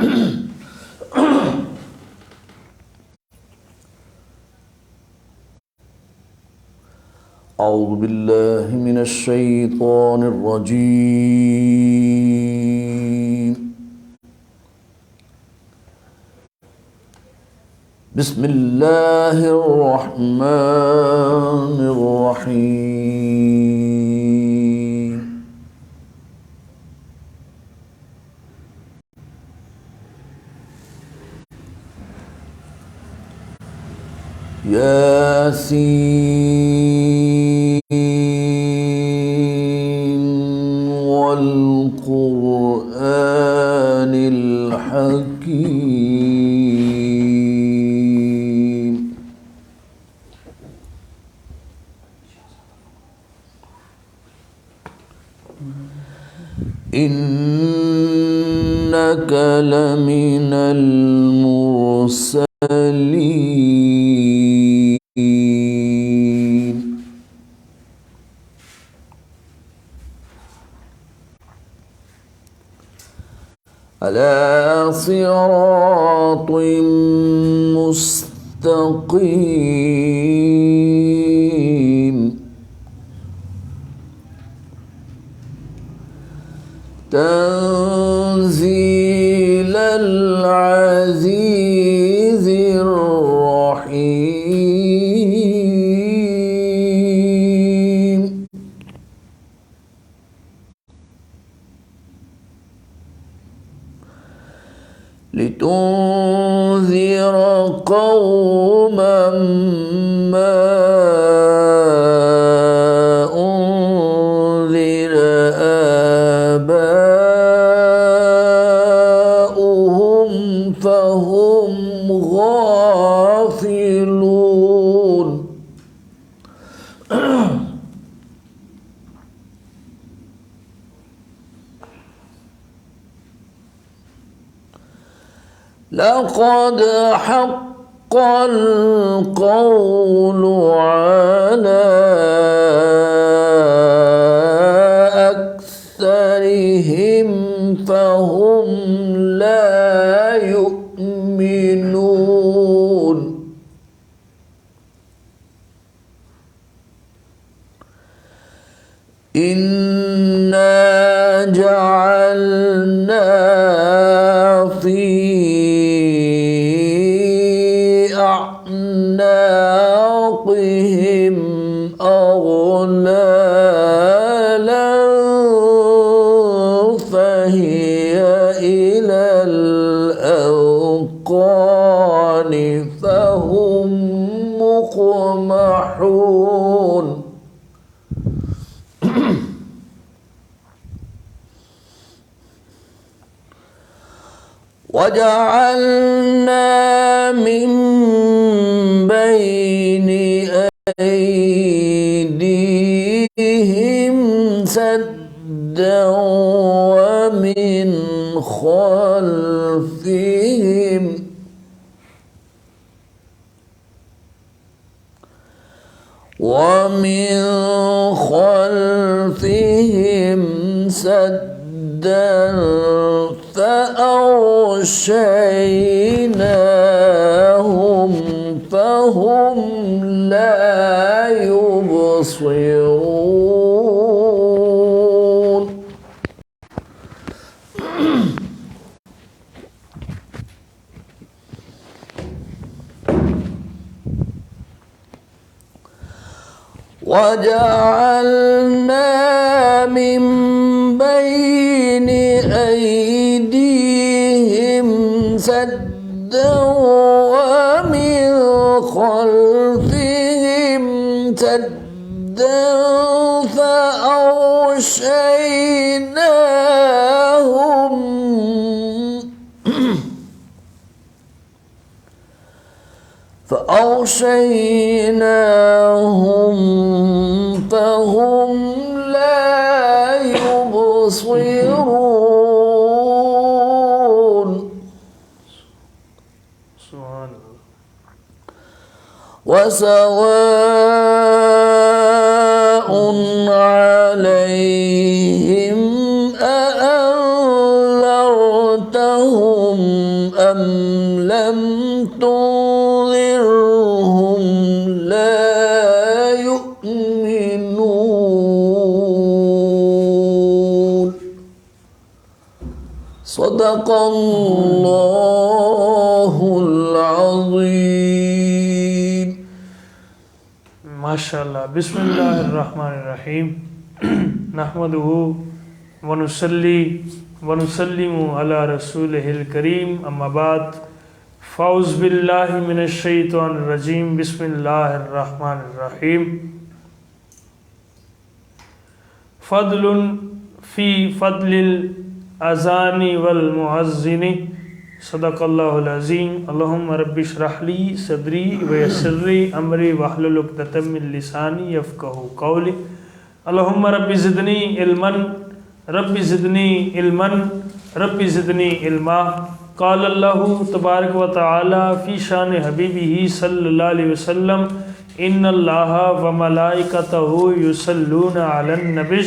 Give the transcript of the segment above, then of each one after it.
أعوذ بالله من الشيطان الرجيم. بسم الله الرحمن الرحيم. ياسين والقرآن الحكيم. إنك لمن المرسلين على صراط مستقيم. تنزيل العزيز الرحيم. لتنذر قوما ما أنذر آباؤهم فهم غافلون. لقد حق القول على أكثرهم فهم لا يؤمنون. إنا جعلنا في أعناقهم أغلالا فهي إلى الأذقان فهم مقمحون. وجعلنا من بين أيديهم سدا ومن خلفهم سدا فأغشيناهم فهم لا يبصرون. وجعلنا من بين أيديهم سدا ومن خلفهم سدا فأغشيناهم فهم لا يبصرون. وسواء عليهم أأنذرتهم صدق اللہ العظیم۔ ماشاءاللہ۔ بسم اللہ الرحمن الرحیم۔ نحمدہ ونصلی ونسلم علی رسولہ الکریم، اما بعد، فاعوذ باللہ من الشیطان الرجیم، بسم اللہ الرحمن الرحیم۔ فضل فی فضل الاذان والمؤذن، صدق اللہ العظیم۔ اللہم رب اشرح لی صدری ویسر لی امری واحلل عقدۃ من لسانی یفقہوا قولی۔ اللہم رب زدنی علما، رب زدنی علما، رب زدنی علما۔ قال اللہ تبارک و تعالی فی شان حبیبہ صلی اللہ علیہ وسلم، ان اللہ وملائکتہ یصلون علی النبی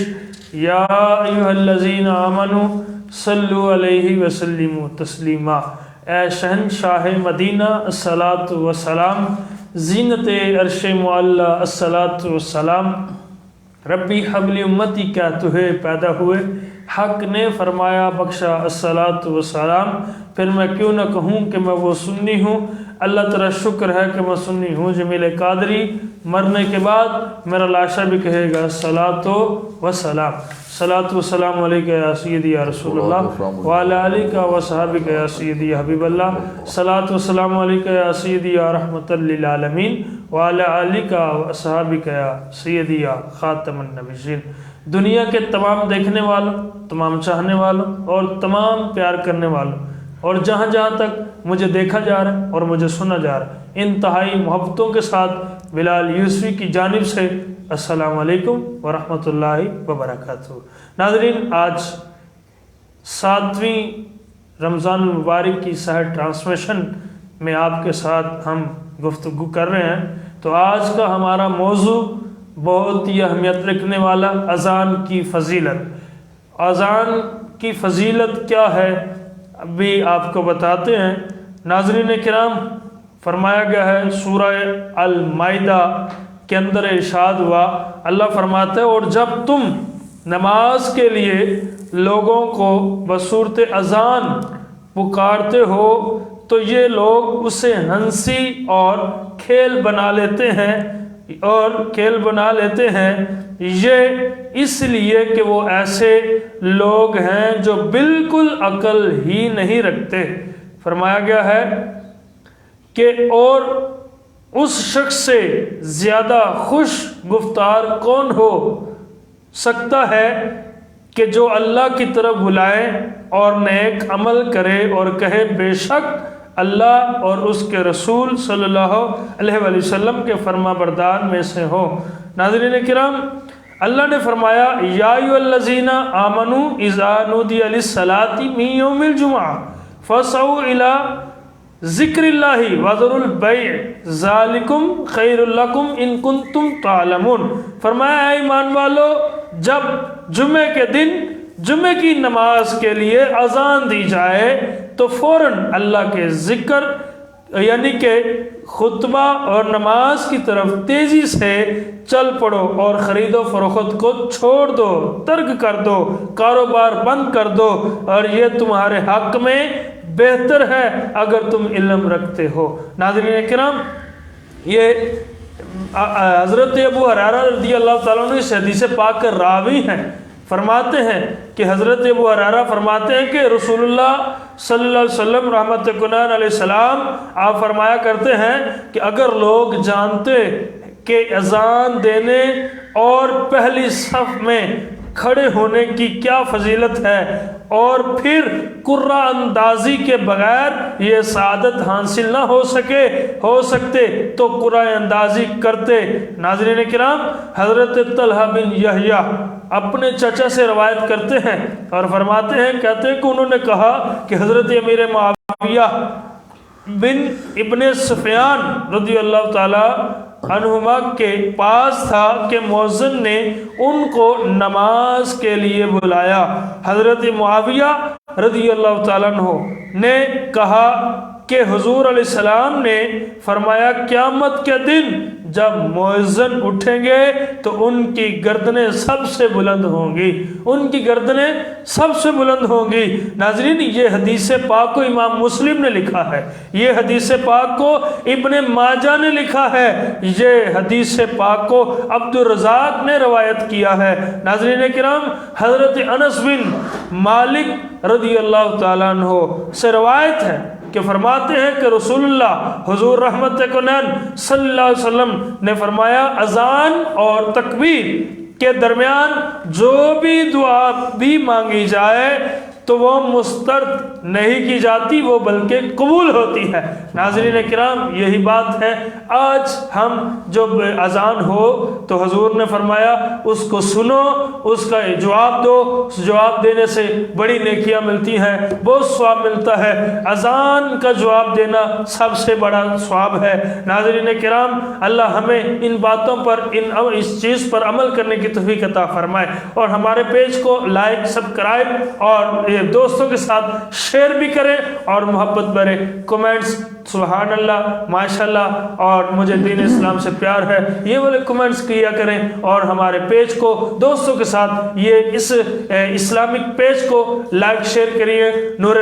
یا ایھا الذین آمنوا صلوا علیہ وسلموا تسلیما۔ اے شہنشاہ مدینہ الصلاۃ والسلام، زینت عرش معلی الصلاۃ والسلام، ربی حبلی امتی کہتے ہوئے پیدا ہوئے، حق نے فرمایا بخشا الصلاۃ والسلام۔ پھر میں کیوں نہ کہوں کہ میں وہ سنی ہوں؟ اللہ تعالیٰ شکر ہے کہ میں سنی ہوں۔ جمیل قادری مرنے کے بعد میرا لاشا بھی کہے گا الصلاۃ والسلام۔ صلاۃ والسلام علیکہ یا سیدی یا رسول اللہ وعلی آلکہ وصحابکہ یا سیدی یا حبیب اللہ۔ صلاۃ والسلام علیکہ یا سیدی یا رحمۃ للعالمین وعلی آلکہ وصحابکہ یا سیدی یا خاتم النبیین۔ دنیا کے تمام دیکھنے والوں، تمام چاہنے والوں اور تمام پیار کرنے والوں، اور جہاں جہاں تک مجھے دیکھا جا رہا ہے اور مجھے سنا جا رہا ہے، انتہائی محبتوں کے ساتھ بلال یوسفی کی جانب سے السلام علیکم ورحمۃ اللہ وبرکاتہ۔ ناظرین، آج 7ویں رمضان المبارک کی سحر ٹرانسمیشن میں آپ کے ساتھ ہم گفتگو کر رہے ہیں۔ تو آج کا ہمارا موضوع بہت ہی اہمیت رکھنے والا، اذان کی فضیلت۔ اذان کی فضیلت کیا ہے ابھی آپ کو بتاتے ہیں۔ ناظرین کرام، فرمایا گیا ہے سورہ المائدہ کے اندر ارشاد ہوا، اللہ فرماتا ہے اور جب تم نماز کے لیے لوگوں کو بصورت اذان پکارتے ہو تو یہ لوگ اسے ہنسی اور کھیل بنا لیتے ہیں، یہ اس لیے کہ وہ ایسے لوگ ہیں جو بالکل عقل ہی نہیں رکھتے۔ فرمایا گیا ہے کہ اور اس شخص سے زیادہ خوش گفتار کون ہو سکتا ہے کہ جو اللہ کی طرف بلائے اور نیک عمل کرے اور کہے بے شک اللہ اور اس کے رسول صلی اللہ علیہ وآلہ وسلم کے فرما بردار میں سے ہو۔ ناظرین کرام، اللہ نے فرمایا یا ایھا الذین آمنوا اذا نودی للصلاۃ من یوم الجمعہ فاسعوا الی ذکر اللہ وذروا البیع ذالکم خیر لکم ان کنتم تعلمون۔ فرمایا اے ایمان والو، جب جمعے کے دن جمعے کی نماز کے لیے اذان دی جائے تو فوراً اللہ کے ذکر یعنی کہ خطبہ اور نماز کی طرف تیزی سے چل پڑو اور خرید و فروخت کو چھوڑ دو، ترک کر دو، کاروبار بند کر دو، اور یہ تمہارے حق میں بہتر ہے اگر تم علم رکھتے ہو۔ ناظرین کرام، یہ حضرت ابو ہریرہ رضی اللہ تعالیٰ عنہ اس حدیث پاک کے راوی ہیں۔ فرماتے ہیں کہ حضرت ابو ہریرہ فرماتے ہیں کہ رسول اللہ صلی اللہ علیہ وسلم رحمت کنان علیہ السلام آپ فرمایا کرتے ہیں کہ اگر لوگ جانتے کہ اذان دینے اور پہلی صف میں کھڑے ہونے کی کیا فضیلت ہے اور پھر قرہ اندازی کے بغیر یہ سعادت حاصل نہ ہو سکتے تو قرہ اندازی کرتے۔ ناظرین کرام، حضرت طلحہ بن یحییٰ اپنے چچا سے روایت کرتے ہیں اور فرماتے ہیں، کہتے ہیں کہ انہوں نے کہا کہ حضرت امیر معاویہ بن ابن سفیان رضی اللہ تعالی عنہما کے پاس تھا کہ مؤذن نے ان کو نماز کے لیے بلایا۔ حضرت معاویہ رضی اللہ تعالیٰ عنہ نے کہا کہ حضور علیہ السلام نے فرمایا قیامت کے دن جب مؤذن اٹھیں گے تو ان کی گردنیں سب سے بلند ہوں گی، ان کی گردنیں سب سے بلند ہوں گی۔ ناظرین، یہ حدیث پاک کو امام مسلم نے لکھا ہے، یہ حدیث پاک کو ابن ماجہ نے لکھا ہے، یہ حدیث پاک کو عبد الرزاق نے روایت کیا ہے۔ ناظرین کرام، حضرت انس بن مالک رضی اللہ تعالیٰ عنہ سے روایت ہے کہ فرماتے ہیں کہ رسول اللہ حضور رحمت کونین صلی اللہ علیہ وسلم نے فرمایا اذان اور تکبیر کے درمیان جو بھی دعا بھی مانگی جائے تو وہ مسترد نہیں کی جاتی، وہ بلکہ قبول ہوتی ہے۔ ناظرین کرام، یہی بات ہے آج ہم جب اذان ہو تو حضور نے فرمایا اس کو سنو، اس کا جواب دو، اس جواب دینے سے بڑی نیکیاں ملتی ہیں، بہت ثواب ملتا ہے۔ اذان کا جواب دینا سب سے بڑا ثواب ہے۔ ناظرین کرام، اللہ ہمیں ان باتوں پر اس چیز پر عمل کرنے کی توفیق عطا فرمائے، اور ہمارے پیج کو لائک، سبسکرائب اور دوستوں کے ساتھ شیئر بھی کریں، اور محبت بھرے کمنٹس سبحان اللہ، ماشاءاللہ اور مجھے دین اسلام سے پیار ہے، یہ والے کمنٹس کیا کریں، اور ہمارے پیج کو دوستوں کے ساتھ یہ اس اسلامک پیج کو لائک شیئر کریے۔ نور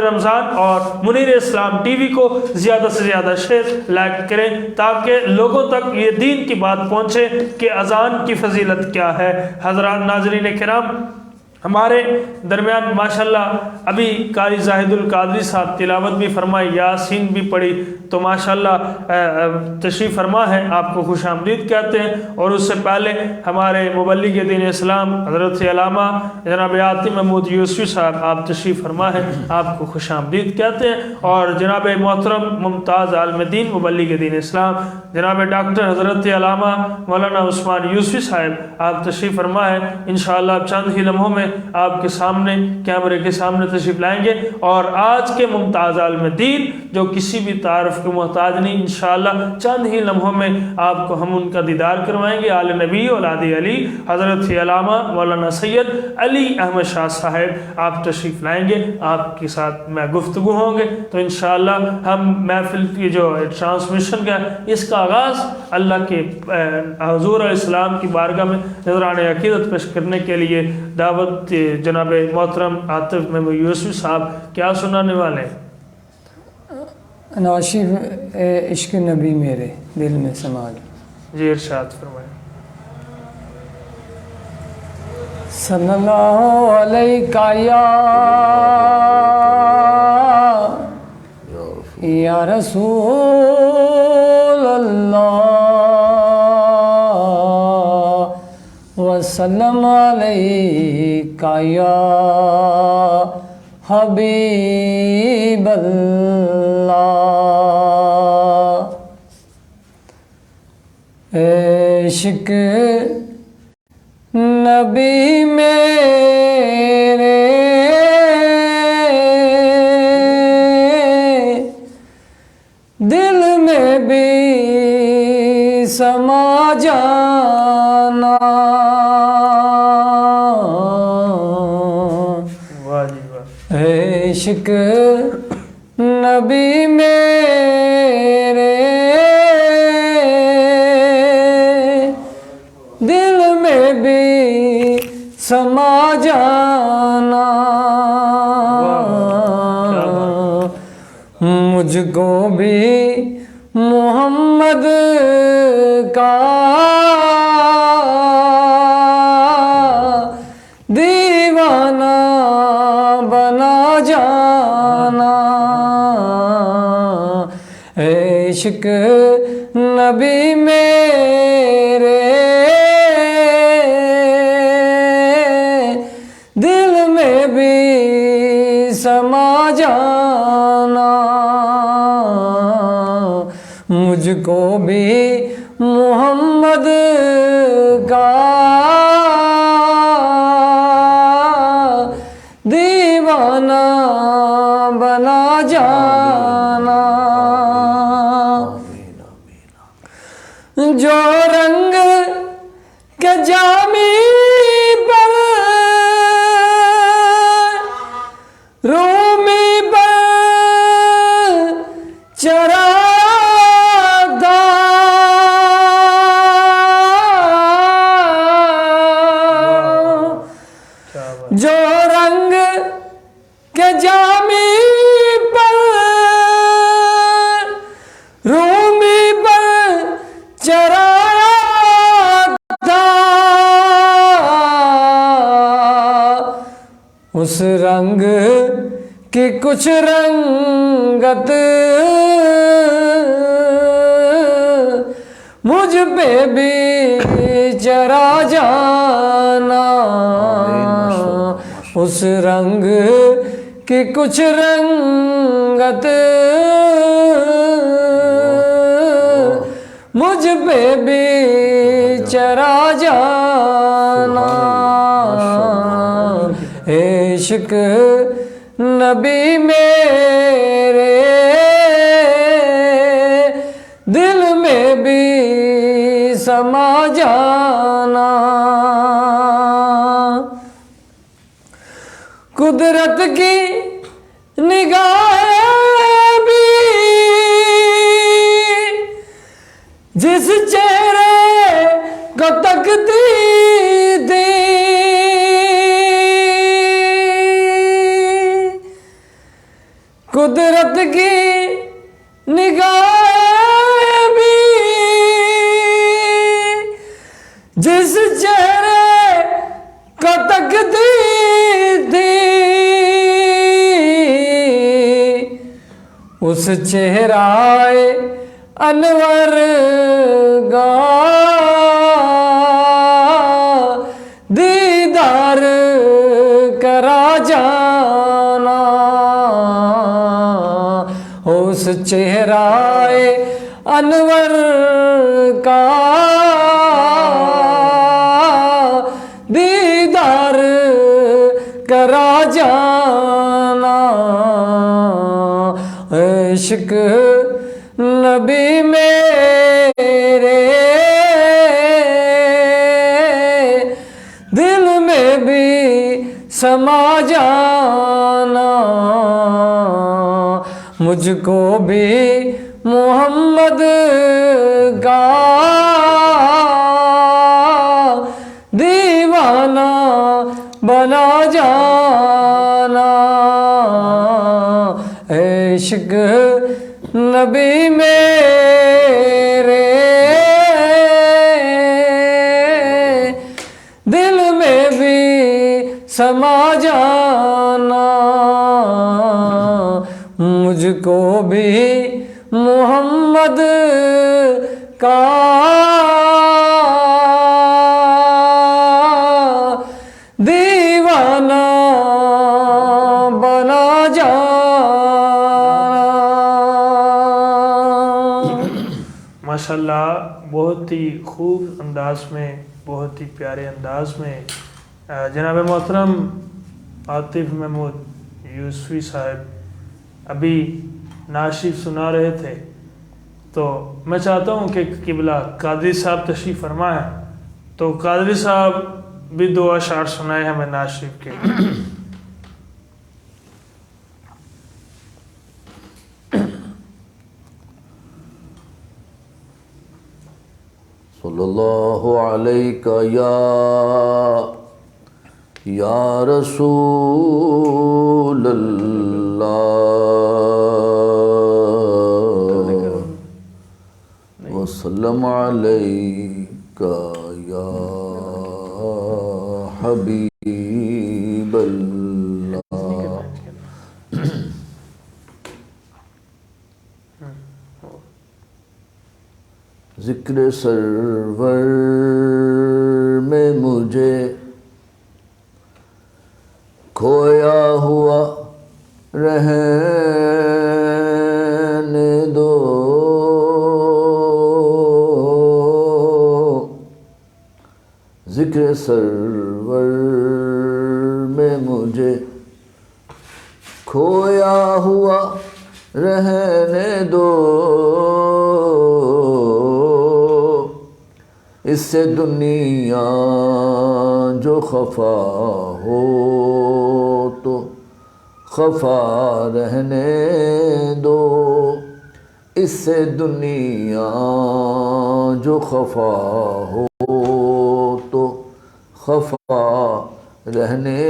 رمضان اور منیر اسلام ٹی وی کو زیادہ سے زیادہ شیئر لائک کریں تاکہ لوگوں تک یہ دین کی بات پہنچے کہ اذان کی فضیلت کیا ہے۔ حضرات ناظرین کرام، ہمارے درمیان ماشاءاللہ ابھی قاری زاہد القادری صاحب تلاوت بھی فرمائی، یاسین بھی پڑھی، تو ماشاءاللہ تشریف فرما ہے، آپ کو خوش آمدید کہتے ہیں۔ اور اس سے پہلے ہمارے مبلغ دین اسلام حضرت علامہ جناب عاطم محمود یوسفی صاحب آپ تشریف فرما ہے، آپ کو خوش آمدید کہتے ہیں۔ اور جناب محترم ممتاز عالم دین مبلغ دین اسلام جناب ڈاکٹر حضرت علامہ مولانا عثمان یوسفی صاحب آپ تشریف فرما ہے، انشاءاللہ چند ہی لمحوں میں آپ کے سامنے کیمرے کے سامنے تشریف لائیں گے، اور آج کے ممتاز عالم دین جو کسی بھی تعارف کے محتاج نہیں، انشاءاللہ چند ہی لمحوں میں آپ کو ہم ان کا دیدار کروائیں گے۔ آل نبی اولاد علی حضرت علامہ مولانا سید علی احمد شاہ صاحب آپ تشریف لائیں گے، آپ کے ساتھ میں گفتگو ہوں گے، تو انشاءاللہ ہم محفل کی جو ٹرانسمیشن کا اس کا آغاز اللہ کے حضور علیہ السلام کی بارگاہ میں نذران عقیدت پیش کرنے کے لیے دعوت جناب محترم عاطف محمود یوسفی صاحب کیا سنانے والے ہیں؟ ناشف عشق نبی میرے دل میں سما گیا۔ جی ارشاد فرمائیں۔ صلی اللہ علیہ یا رسول اللہ وسلم علیکہ یا حبیب اللہ۔ عشق نبی میرے دل میں بھی سما جانا، عشق نبی میرے دل میں بھی سما جانا، مجھ کو بھی محمد کا دیوانہ بنا جانا، عشق نبی میرے دل میں بھی سما جانا، مجھ کو بھی محمد کا دیوانہ بنا جانا، جو رنگ کے جامی پر رومی پر چرایا تھا اس رنگ کی کچھ رنگت مجھ پہ بھی چرا جانا اس رنگ کی کچھ رنگت مجھ پہ بھی چرا جانا عشق نبی میرے دل میں بھی سما جانا قدرت کی نگاہیں بھی جس چہرے کو تکتی تھی قدرت کی نگاہیں بھی جس چہرے کو تکتی تھی اس چہرہ انور کا دیدار کرا جانا اس چہرہ انور کا دیدار کرا جانا عشق نبی میرے دل میں بھی سما جانا مجھ کو بھی محمد کا دیوانہ بنا جانا عشق نبی میرے دل میں بھی سما جانا مجھ کو بھی محمد کا دیوانہ بنا ماشاءاللہ بہت ہی خوب انداز میں، بہت ہی پیارے انداز میں جناب محترم عاطف محمود یوسفی صاحب ابھی نعت شریف سنا رہے تھے، تو میں چاہتا ہوں کہ قبلہ قادری صاحب تشریف فرما ہے، تو قادری صاحب بھی دو اشعار سنائے ہمیں نعت شریف کے. صلی اللہ علیک یا رسول اللہ وسلم علیک یا حبیب اللہ. ذکر سرور میں مجھے کھویا ہوا رہنے دو، ذکر سرور میں مجھے کھویا ہوا رہنے دو، اس سے دنیا جو خفا ہو تو خفا رہنے دو، اس سے دنیا جو خفا ہو تو خفا رہنے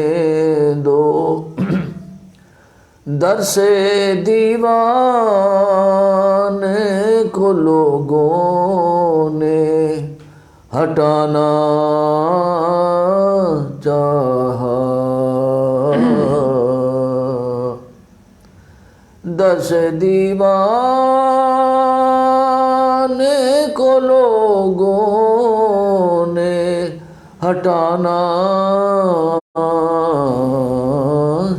دو. در سے دیوانے کو لوگوں نے ہٹانا چاہا، در سے دیوانے کو لوگوں نے ہٹانا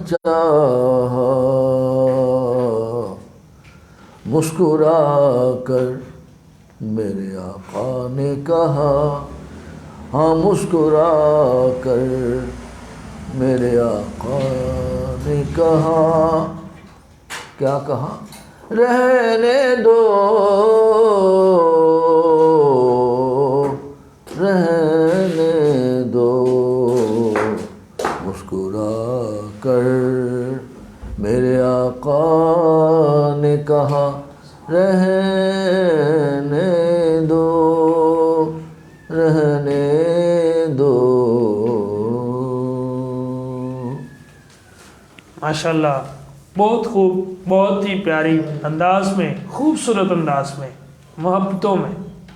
چاہا، مسکرا کر میرے آقا نے کہا، ہاں مسکرا کر میرے آقا نے کہا، کیا کہا؟ رہنے دو رہنے دو، مسکرا کر میرے آقا نے کہا، رہنے دو رہنے دو۔ ماشاءاللہ، بہت خوب، بہت ہی پیاری انداز میں، خوبصورت انداز میں، محبتوں میں،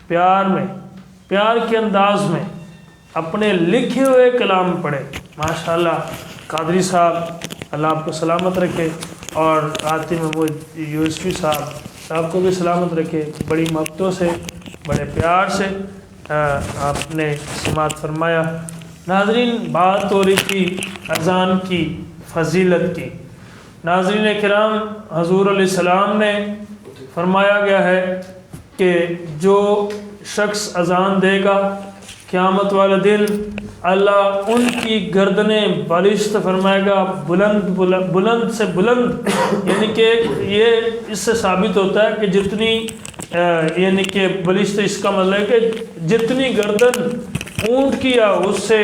پیار کے انداز میں اپنے لکھے ہوئے کلام پڑھے۔ ماشاءاللہ قادری صاحب، اللہ آپ کو سلامت رکھے، اور آتی محمود یوسفی صاحب کو بھی سلامت رکھے۔ بڑی محبتوں سے، بڑے پیار سے آپ نے سماعت فرمایا۔ ناظرین، بات ہو رہی تھی اذان کی فضیلت کی۔ ناظرین کرام، حضور علیہ السلام نے فرمایا گیا ہے کہ جو شخص اذان دے گا قیامت والے دن اللہ ان کی گردنیں بالشت فرمائے گا، بلند سے بلند، یعنی کہ یہ اس سے ثابت ہوتا ہے کہ جتنی یعنی کہ بالشت، اس کا مطلب ہے کہ جتنی گردن اونٹ کی یا اس سے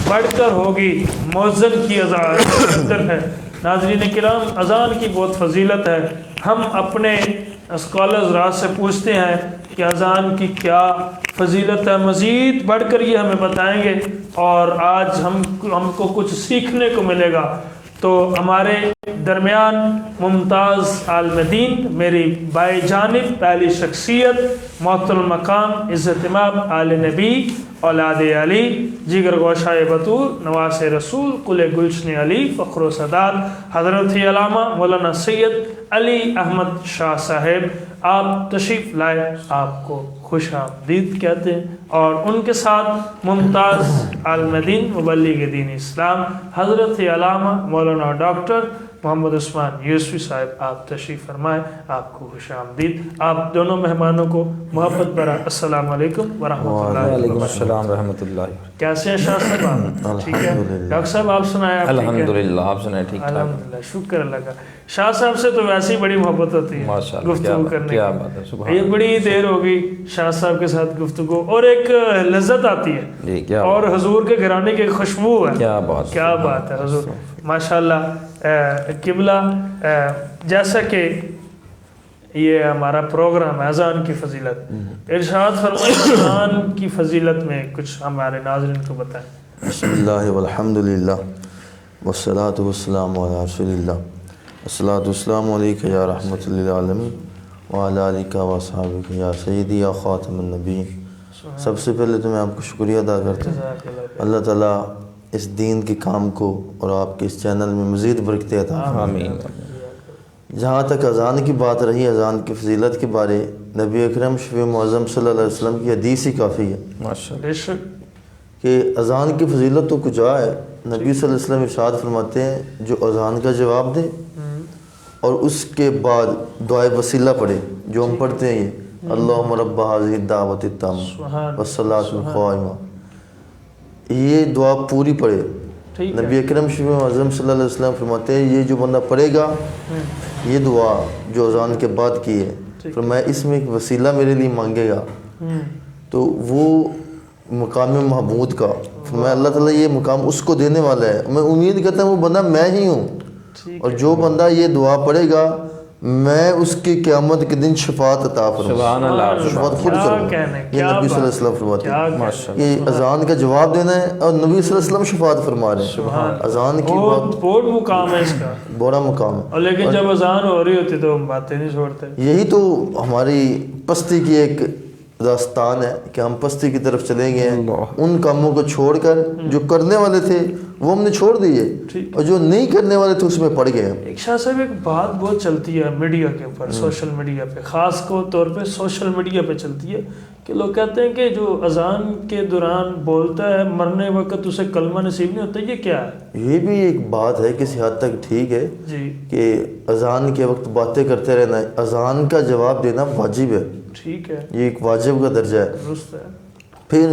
بڑھ کر ہوگی مؤذن کی اذان ہے۔ ناظرین کرام، اذان کی بہت فضیلت ہے۔ ہم اپنے اسکالرز راز سے پوچھتے ہیں کہ اذان کی کیا فضیلت ہے، مزید بڑھ کر یہ ہمیں بتائیں گے، اور آج ہم کو کچھ سیکھنے کو ملے گا۔ تو ہمارے درمیان ممتاز عالم دین، میری بائیں جانب پہلی شخصیت، محترم مقام عزت امام آل نبی اولاد علی، جگر گوشائے بطور، نواس رسول، قل گلشن علی، فخر و سداد، حضرت علامہ مولانا سید علی احمد شاہ صاحب، آپ تشریف لائے، آپ کو خوش آمدید کہتے ہیں۔ اور ان کے ساتھ ممتاز عالم دین، مبلغ دین اسلام، حضرت علامہ مولانا ڈاکٹر محمد عثمان یوسفی صاحب، آپ تشریف فرمائیں، آپ کو خوش آمدید۔ آپ دونوں مہمانوں کو محبت برا السلام علیکم ورحمۃ اللہ۔ وعلیکم السلام ورحمۃ اللہ۔ کیسے ہیں شاہ صاحب آپ؟ ٹھیک ہے ڈاکٹر صاحب، آپ سنائیں؟ الحمدللہ، آپ سنائیں؟ ٹھیک ٹھاک الحمدللہ، شکر اللہ کا۔ شاہ صاحب سے تو ویسے ہی بڑی محبت ہوتی ہے گفتگو کرنے کی۔ یہ بڑی دیر ہو گئی شاہ صاحب کے ساتھ گفتگو، اور ایک لذت آتی ہے، اور حضور کے گھرانے کی خوشبو ہے۔ کیا بات ہے حضور، ماشاءاللہ۔ قبلہ، جیسا کہ یہ ہمارا پروگرام ہے اذان کی فضیلت، ارشاد فرمائیں اذان کی فضیلت میں کچھ ہمارے ناظرین کو بتائیں۔ بسم اللہ والحمد للہ والصلاة والسلام علی رسول اللہ، الصلاة والسلام علیکہ یا رحمۃ للعالمین وعلی آلک واصحابک یا سیدی یا خاتم النبیین۔ سب سے پہلے تو میں آپ کو شکریہ ادا کرتا ہوں، اللہ تعالیٰ اس دین کے کام کو اور آپ کے اس چینل میں مزید برکتیں عطا فرمائے، آمین۔ جہاں تک اذان کی بات رہی، اذان کی فضیلت کے بارے نبی اکرم شفیع معظم صلی اللہ علیہ وسلم کی حدیث ہی کافی ہے کہ اذان کی فضیلت تو کچھ ہے۔ نبی صلی اللہ علیہ وسلم ارشاد فرماتے ہیں جو اذان کا جواب دے اور اس کے بعد دعائے وسیلہ پڑھے، جو ہم پڑھتے ہیں یہ اللہم رب هذه الدعوۃ التامہ والصلاۃ القائمہ، یہ دعا پوری پڑھے۔ نبی اکرم شفیع معظم صلی اللہ علیہ وسلم فرماتے ہیں یہ جو بندہ پڑھے گا یہ دعا جو اذان کے بعد کی ہے، فرمایا اس میں ایک وسیلہ میرے لیے مانگے گا تو وہ مقام محمود کا، فرمایا اللہ تعالیٰ یہ مقام اس کو دینے والا ہے، میں امید کرتا ہوں وہ بندہ میں ہی ہوں، اور جو بندہ یہ دعا پڑھے گا میں اس کی قیامت کے دن شفاعت عطا فرماؤں، سبحان اللہ، شفاعت خود کروں۔ یہ نبی صلی اللہ علیہ وسلم فرماتے ہیں کہ اذان کا جواب دینا ہے اور نبی صلی اللہ علیہ وسلم شفاعت فرما رہے ہیں۔ اذان کی بہت مقام ہے اس کا، بڑا مقام ہے، اور لیکن جب اذان ہو رہی ہوتی تو ہم باتیں نہیں چھوڑتے۔ یہی تو ہماری پستی کی ایک داستان ہے کہ ہم پستی کی طرف چلے گئے ہیں، ان کاموں کو چھوڑ کر جو کرنے والے تھے وہ ہم نے چھوڑ دیے، اور جو نہیں کرنے والے تھے اس میں پڑ گئے. ایک شاہ صاحب ایک بات بہت چلتی ہے میڈیا کے اوپر، سوشل میڈیا پہ، خاص طور پہ سوشل میڈیا پہ چلتی ہے کہ لوگ کہتے ہیں کہ جو اذان کے دوران بولتا ہے مرنے وقت اسے کلمہ نصیب نہیں ہوتا. یہ کیا ہے؟ یہ بھی ایک بات ہے کسی حد تک ٹھیک ہے جی کہ اذان کے وقت باتیں کرتے رہنا ہے، اذان کا جواب دینا واجب ہے، ٹھیک ہے، یہ ایک واجب کا درجہ ہے. درست ہے. پھر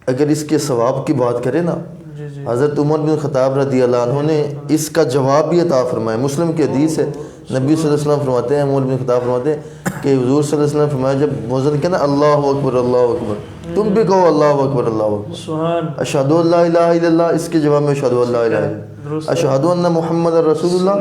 اگر اس کے ثواب کی بات کریں نا، جی جی حضرت عمر بن خطاب رضی اللہ عنہ نے اس کا جواب بھی عطا فرمایا. مسلم کی حدیث ہے، نبی صلی اللہ علیہ وسلم فرماتے ہیں، عمر بن خطاب فرماتے ہیں کہ حضور صلی اللہ علیہ وسلم فرمایا جب مؤذن کہنا اللہ اکبر اللہ اکبر، تم بھی کہو اللہ اکبر اللہ اکبر. سبحان اشہد ان لا الہ الا اللہ، اس کے جواب میں اشہد ان لا الہ الا اللہ. اشہد ان محمد رسول اللہ،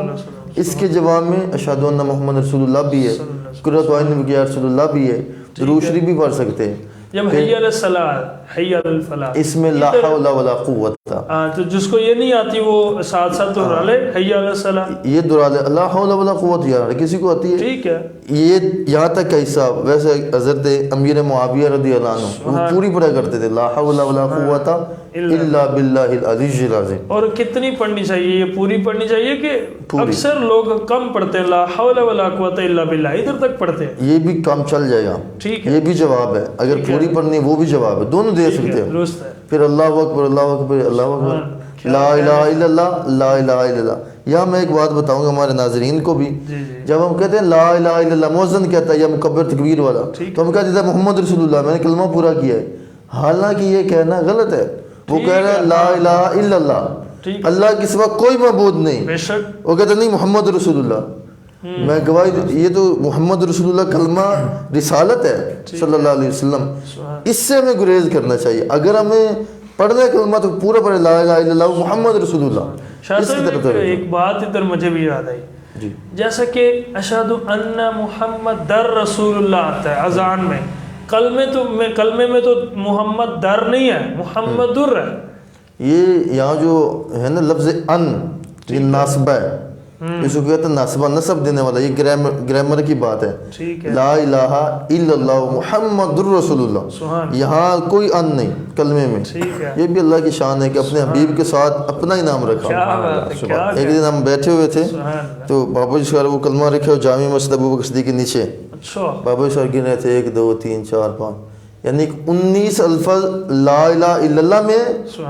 اس کے جواب میں اشہد ان محمد رسول اللہ بھی ہے. قرۃ عین کی رسول اللہ بھی ہے. درود شریف بھی پڑھ سکتے ہیں. جب حی علی الصلاۃ، حی علی الفلاح، اس میں لا حول ولا قوت تھا. تو جس کو یہ نہیں آتی وہ ساتھ ساتھ دہرا لے حی علی الصلاۃ. یہ دہرا لے لا حول ولا قوت، یار کسی کو آتی ہے. ٹھیک ہے، یہ یہاں تک کا حصہ ویسے حضرت امیر معاویہ رضی اللہ عنہ وہ پوری پڑھا کرتے تھے لا حول ولا قوت الا باللہ العلی العظیم. اور کتنی پڑھنی چاہیے؟ یہ پوری پڑھنی چاہیے کہ اکثر لوگ کم پڑھتے ہیں لا حول ولا قوت الا باللہ، ادھر تک پڑھتے ہیں. یہ بھی کام چل جائے گا، ٹھیک ہے، یہ بھی جواب ہے. اگر پوری پڑھنی وہ بھی جواب ہے، دونوں دے سکتے ہیں. درست ہے. پھر اللہ اکبر اللہ اکبر اللہ اکبر لا الہ الا اللہ لا الہ الا اللہ. یہاں میں ایک بات بتاؤں گا ہمارے ناظرین کو بھی، جب ہم کہتے ہیں لا الہ الا اللہ، مؤذن کہتا ہے یا مکبر تکبیر والا، تو ہم کہتے ہیں محمد رسول اللہ، میں نے کلمہ پورا کیا ہے. حالانکہ یہ کہنا غلط ہے. وہ کہہ رہا ہے لا الہ الا اللہ، اللہ کے سوا کوئی معبود نہیں. بے شک وہ کہتا نہیں محمد رسول اللہ. میں گواہی یہ تو محمد رسول اللہ کلمہ رسالت ہے صلی اللہ علیہ وسلم. اس سے ہمیں گریز کرنا چاہیے. اگر ہمیں پڑھنا ہے کلمہ تو پورا پڑھے لا الہ الا اللہ محمد رسول اللہ. شاہ صاحب ایک بات ادھر مجھے بھی یاد آئی، جیسا کہ اشہد ان محمد در رسول اللہ آتا ہے اذان میں، کلمے میں تو محمد در نہیں ہے، محمد در ہے. یہ یہاں جو ہے نا لفظ ان، یہ ناسبہ ہے، اس کو کہتے ہیں ناسبہ، نسب دینے والا. یہ گرامر کی بات ہے. لا الہ الا اللہ محمد رسول اللہ، یہاں کوئی ان نہیں کلمے میں. یہ بھی اللہ کی شان ہے کہ اپنے حبیب کے ساتھ اپنا ہی نام رکھا. ایک دن ہم بیٹھے ہوئے تھے تو بابا جی سر وہ کلمہ رکھے جامع مسجد ابوبکر صدیق کے نیچے. بابا جی سر گن رہے تھے 1 2 3 4 5، یعنی 19 الفاظ لا الہ الا اللہ میں،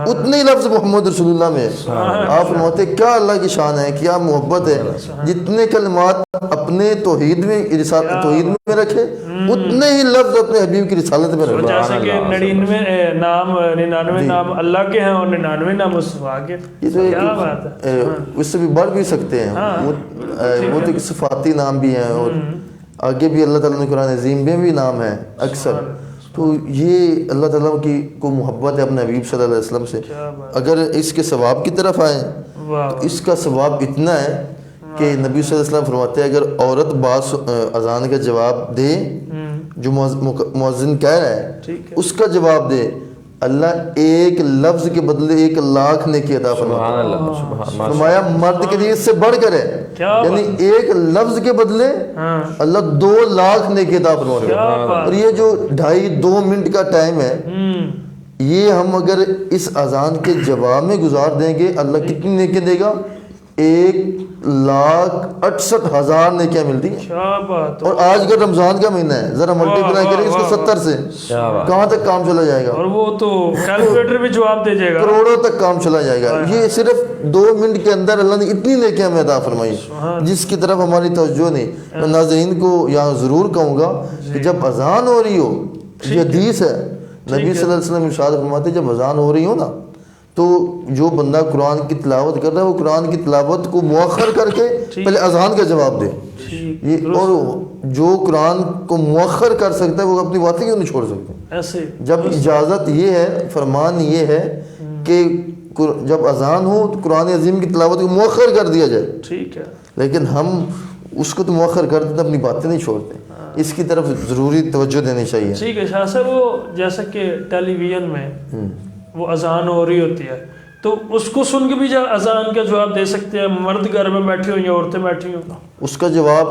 اتنے ہی لفظ محمد رسول اللہ میں. آپ فرماتے کیا اللہ کی شان ہے، کیا محبت ہے. جتنے کلمات اپنے توحید میں رکھے، اتنے ہی لفظ اپنے حبیب کی رسالت میں رکھے. جیسے کہ 99 نام اللہ کے ہیں اور 99 نام مصطفیٰ کے. کیا بات ہے، اس سے بھی بڑھ بھی سکتے ہیں. وہ تو صفاتی نام بھی ہیں، اور آگے بھی اللہ تعالیٰ نے قرآن عظیم میں بھی نام ہے اکثر. تو یہ اللہ تعالیٰ کی کو محبت ہے اپنے حبیب صلی اللہ علیہ وسلم سے. اگر اس کے ثواب کی طرف آئیں تو اس کا ثواب اتنا ہے کہ نبی صلی اللہ علیہ وسلم فرماتے ہیں اگر عورت بعض اذان کا جواب دے، جو مؤذن کہہ رہا ہے اس کا جواب دے، اللہ ایک لفظ کے بدلے 1 لاکھ نیکی عطا فرماتا ہے. فرمایا مرد کے لیے اس سے بڑھ کر ہے، یعنی 1 لفظ کے بدلے اللہ 2 لاکھ نیکی عطا فرماتا ہے. اور یہ جو 2.5 منٹ کا ٹائم ہے، یہ ہم اگر اس اذان کے جواب میں گزار دیں گے، اللہ کتنی نیکی دے گا؟ 1,68,000 نیکیاں ملتی ہیں. اور آج کا رمضان کا مہینہ ہے، ذرا ملٹی پلائی کریں اس کو 70 سے، کہاں تک کام چلا جائے گا؟ اور وہ تو کیلکولیٹر بھی جواب دے جائے گا، کروڑوں تک کام چلا جائے گا. یہ صرف 2 منٹ کے اندر اللہ نے اتنی نیکیاں ہمیں عطا فرمائی جس کی طرف ہماری توجہ نہیں. میں ناظرین کو یہاں ضرور کہوں گا کہ جب اذان ہو رہی ہو، یہ حدیث ہے نبی صلی اللہ علیہ وسلم ارشاد فرماتے جب اذان ہو رہی ہو نا، تو جو بندہ قرآن کی تلاوت کر رہا ہے وہ قرآن کی تلاوت کو مؤخر کر کے پہلے اذان کا جواب دے. اور جو قرآن کو مؤخر کر سکتا ہے وہ اپنی باتیں کیوں نہیں چھوڑ سکتے؟ جب اجازت یہ ہے، فرمان یہ ہے کہ جب اذان ہو تو قرآن عظیم کی تلاوت کو مؤخر کر دیا جائے. ٹھیک ہے، لیکن ہم اس کو تو مؤخر کر دیتے، اپنی باتیں نہیں چھوڑتے. اس کی طرف ضروری توجہ دینی چاہیے. ٹھیک ہے شاہ صاحب، وہ جیسا کہ ٹیلی ویژن میں وہ اذان ہو رہی ہوتی ہے تو اس کو سن کے بھی اذان کا جواب دے سکتے ہیں، مرد گھر میں بیٹھے ہوں یا عورتیں بیٹھی ہوں؟ اس کا جواب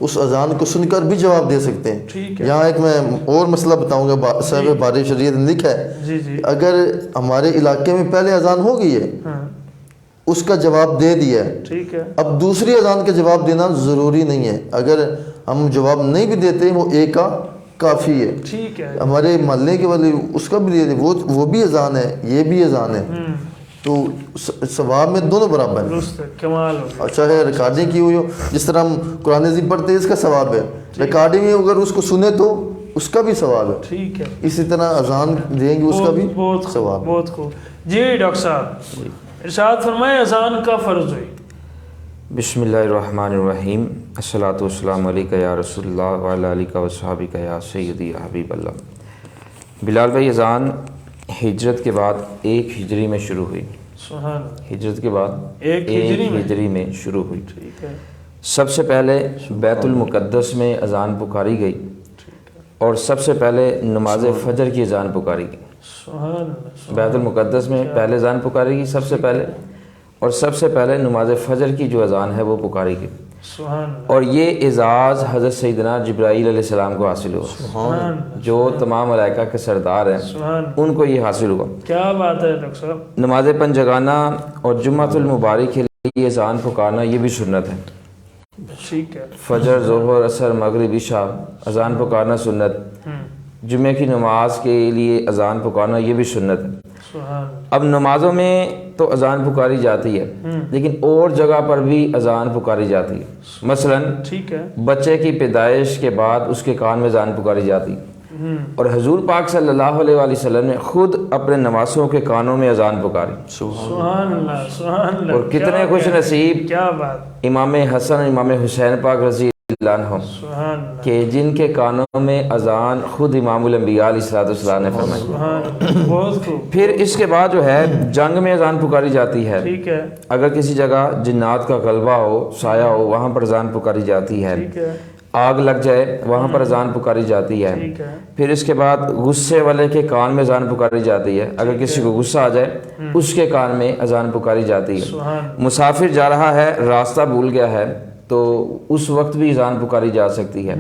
اس اذان کو سن کر بھی جواب دے سکتے ہیں۔ ٹھیک ہے۔ یہاں ایک میں اور مسئلہ بتاؤں گا، صاحب باری شریعت نے لکھا ہے جی جی اگر ہمارے علاقے میں پہلے اذان ہو گئی ہے، ہاں اس کا جواب دے دیا ہے، ٹھیک ہے اب دوسری اذان کا جواب دینا ضروری نہیں ہے، اگر ہم جواب نہیں بھی دیتے وہ ایک کا کافی ہے۔ ٹھیک ہے ہمارے محلے کے والے اس کا بھی دے دے، وہ بھی اذان ہے یہ بھی اذان ہے، تو ثواب میں دونوں برابر ہیں۔ درست ہے، کمال ہو گیا۔ اچھا ہے ریکارڈنگ کی ہوئی ہو، جس طرح ہم قرآن عظیم پڑھتے ہیں اس کا ثواب ہے، ریکارڈنگ میں اگر اس کو سنے تو اس کا بھی ثواب ہے، ٹھیک ہے، اسی طرح اذان دیں گے اس کا بھی بہت خوب، ثواب ہے۔ بہت خوب۔ جی ڈاکٹر صاحب ارشاد فرمائے اذان کا فرض ہوئی۔ بسم اللہ الرحمن الرحیم، الصلاۃ والسلام علیکہ یا رسول اللہ وعلی آلہ وصحبہ یا سیدی یا حبیب اللہ۔ بلال بھائی، اذان ہجرت کے بعد 1 ہجری میں شروع ہوئی، سبحان اللہ، ہجرت کے بعد 1 ہجری میں شروع ہوئی۔ ٹھیک ہے، سب سے پہلے بیت المقدس میں اذان پکاری گئی، اور سب سے پہلے نماز فجر کی اذان پکاری گئی۔ سبحان اللہ، بیت المقدس میں پہلے اذان پکاری گئی سب سے پہلے، اور سب سے پہلے نماز فجر کی جو اذان ہے وہ پکاری گئی، سبحان اللہ، اور یہ اعزاز حضرت سیدنا جبرائیل علیہ السلام کو حاصل ہوا، سبحان اللہ، جو تمام ملائکہ کے سردار ہیں سبحان اللہ۔ ان کو یہ حاصل ہوا۔ کیا بات ہے ڈاکٹر صاحب، نماز پنجگانہ اور جمعۃ المبارک کے لیے اذان پکارنا یہ بھی سنت ہے۔ ٹھیک ہے، فجر، ظہر، عصر، مغرب، عشاء اذان پکارنا سنت، جمعے کی نماز کے لیے اذان پکارنا یہ بھی سنت ہے۔ سبحان اللہ، اب نمازوں میں تو اذان پکاری جاتی ہے، لیکن اور جگہ پر بھی اذان پکاری جاتی ہے۔ مثلا ٹھیک ہے، بچے کی پیدائش کے بعد اس کے کان میں اذان پکاری جاتی ہے، اور حضور پاک صلی اللہ علیہ وآلہ وسلم نے خود اپنے نواسوں کے کانوں میں اذان پکاری۔ سبحان اللہ، سبحان اللہ، اور کتنے خوش نصیب کیا بات، امام حسن اور امام حسین پاک رضی اللہ عنہ سبحان اللہ، کہ جن کے کانوں میں اذان خود امام الانبیاء علیہ السلام نے فرمائی۔ سبحان اللہ، بہت خوب، پھر اس کے بعد جو ہے جنگ میں اذان پکاری جاتی ہے، ٹھیک ہے، اگر کسی جگہ جنات کا غلبہ ہو، سایہ ہو، وہاں پر اذان پکاری جاتی ہے، ٹھیک ہے، آگ لگ جائے وہاں پر اذان پکاری جاتی ہے۔ ٹھیک ہے، پھر اس کے بعد غصے والے کے کان میں اذان پکاری جاتی ہے، اگر کسی کو غصہ آ جائے اس کے کان میں اذان پکاری جاتی ہے۔ سبحان، مسافر جا رہا ہے، راستہ بھول گیا ہے، تو اس وقت بھی اذان پکاری جا سکتی ہے۔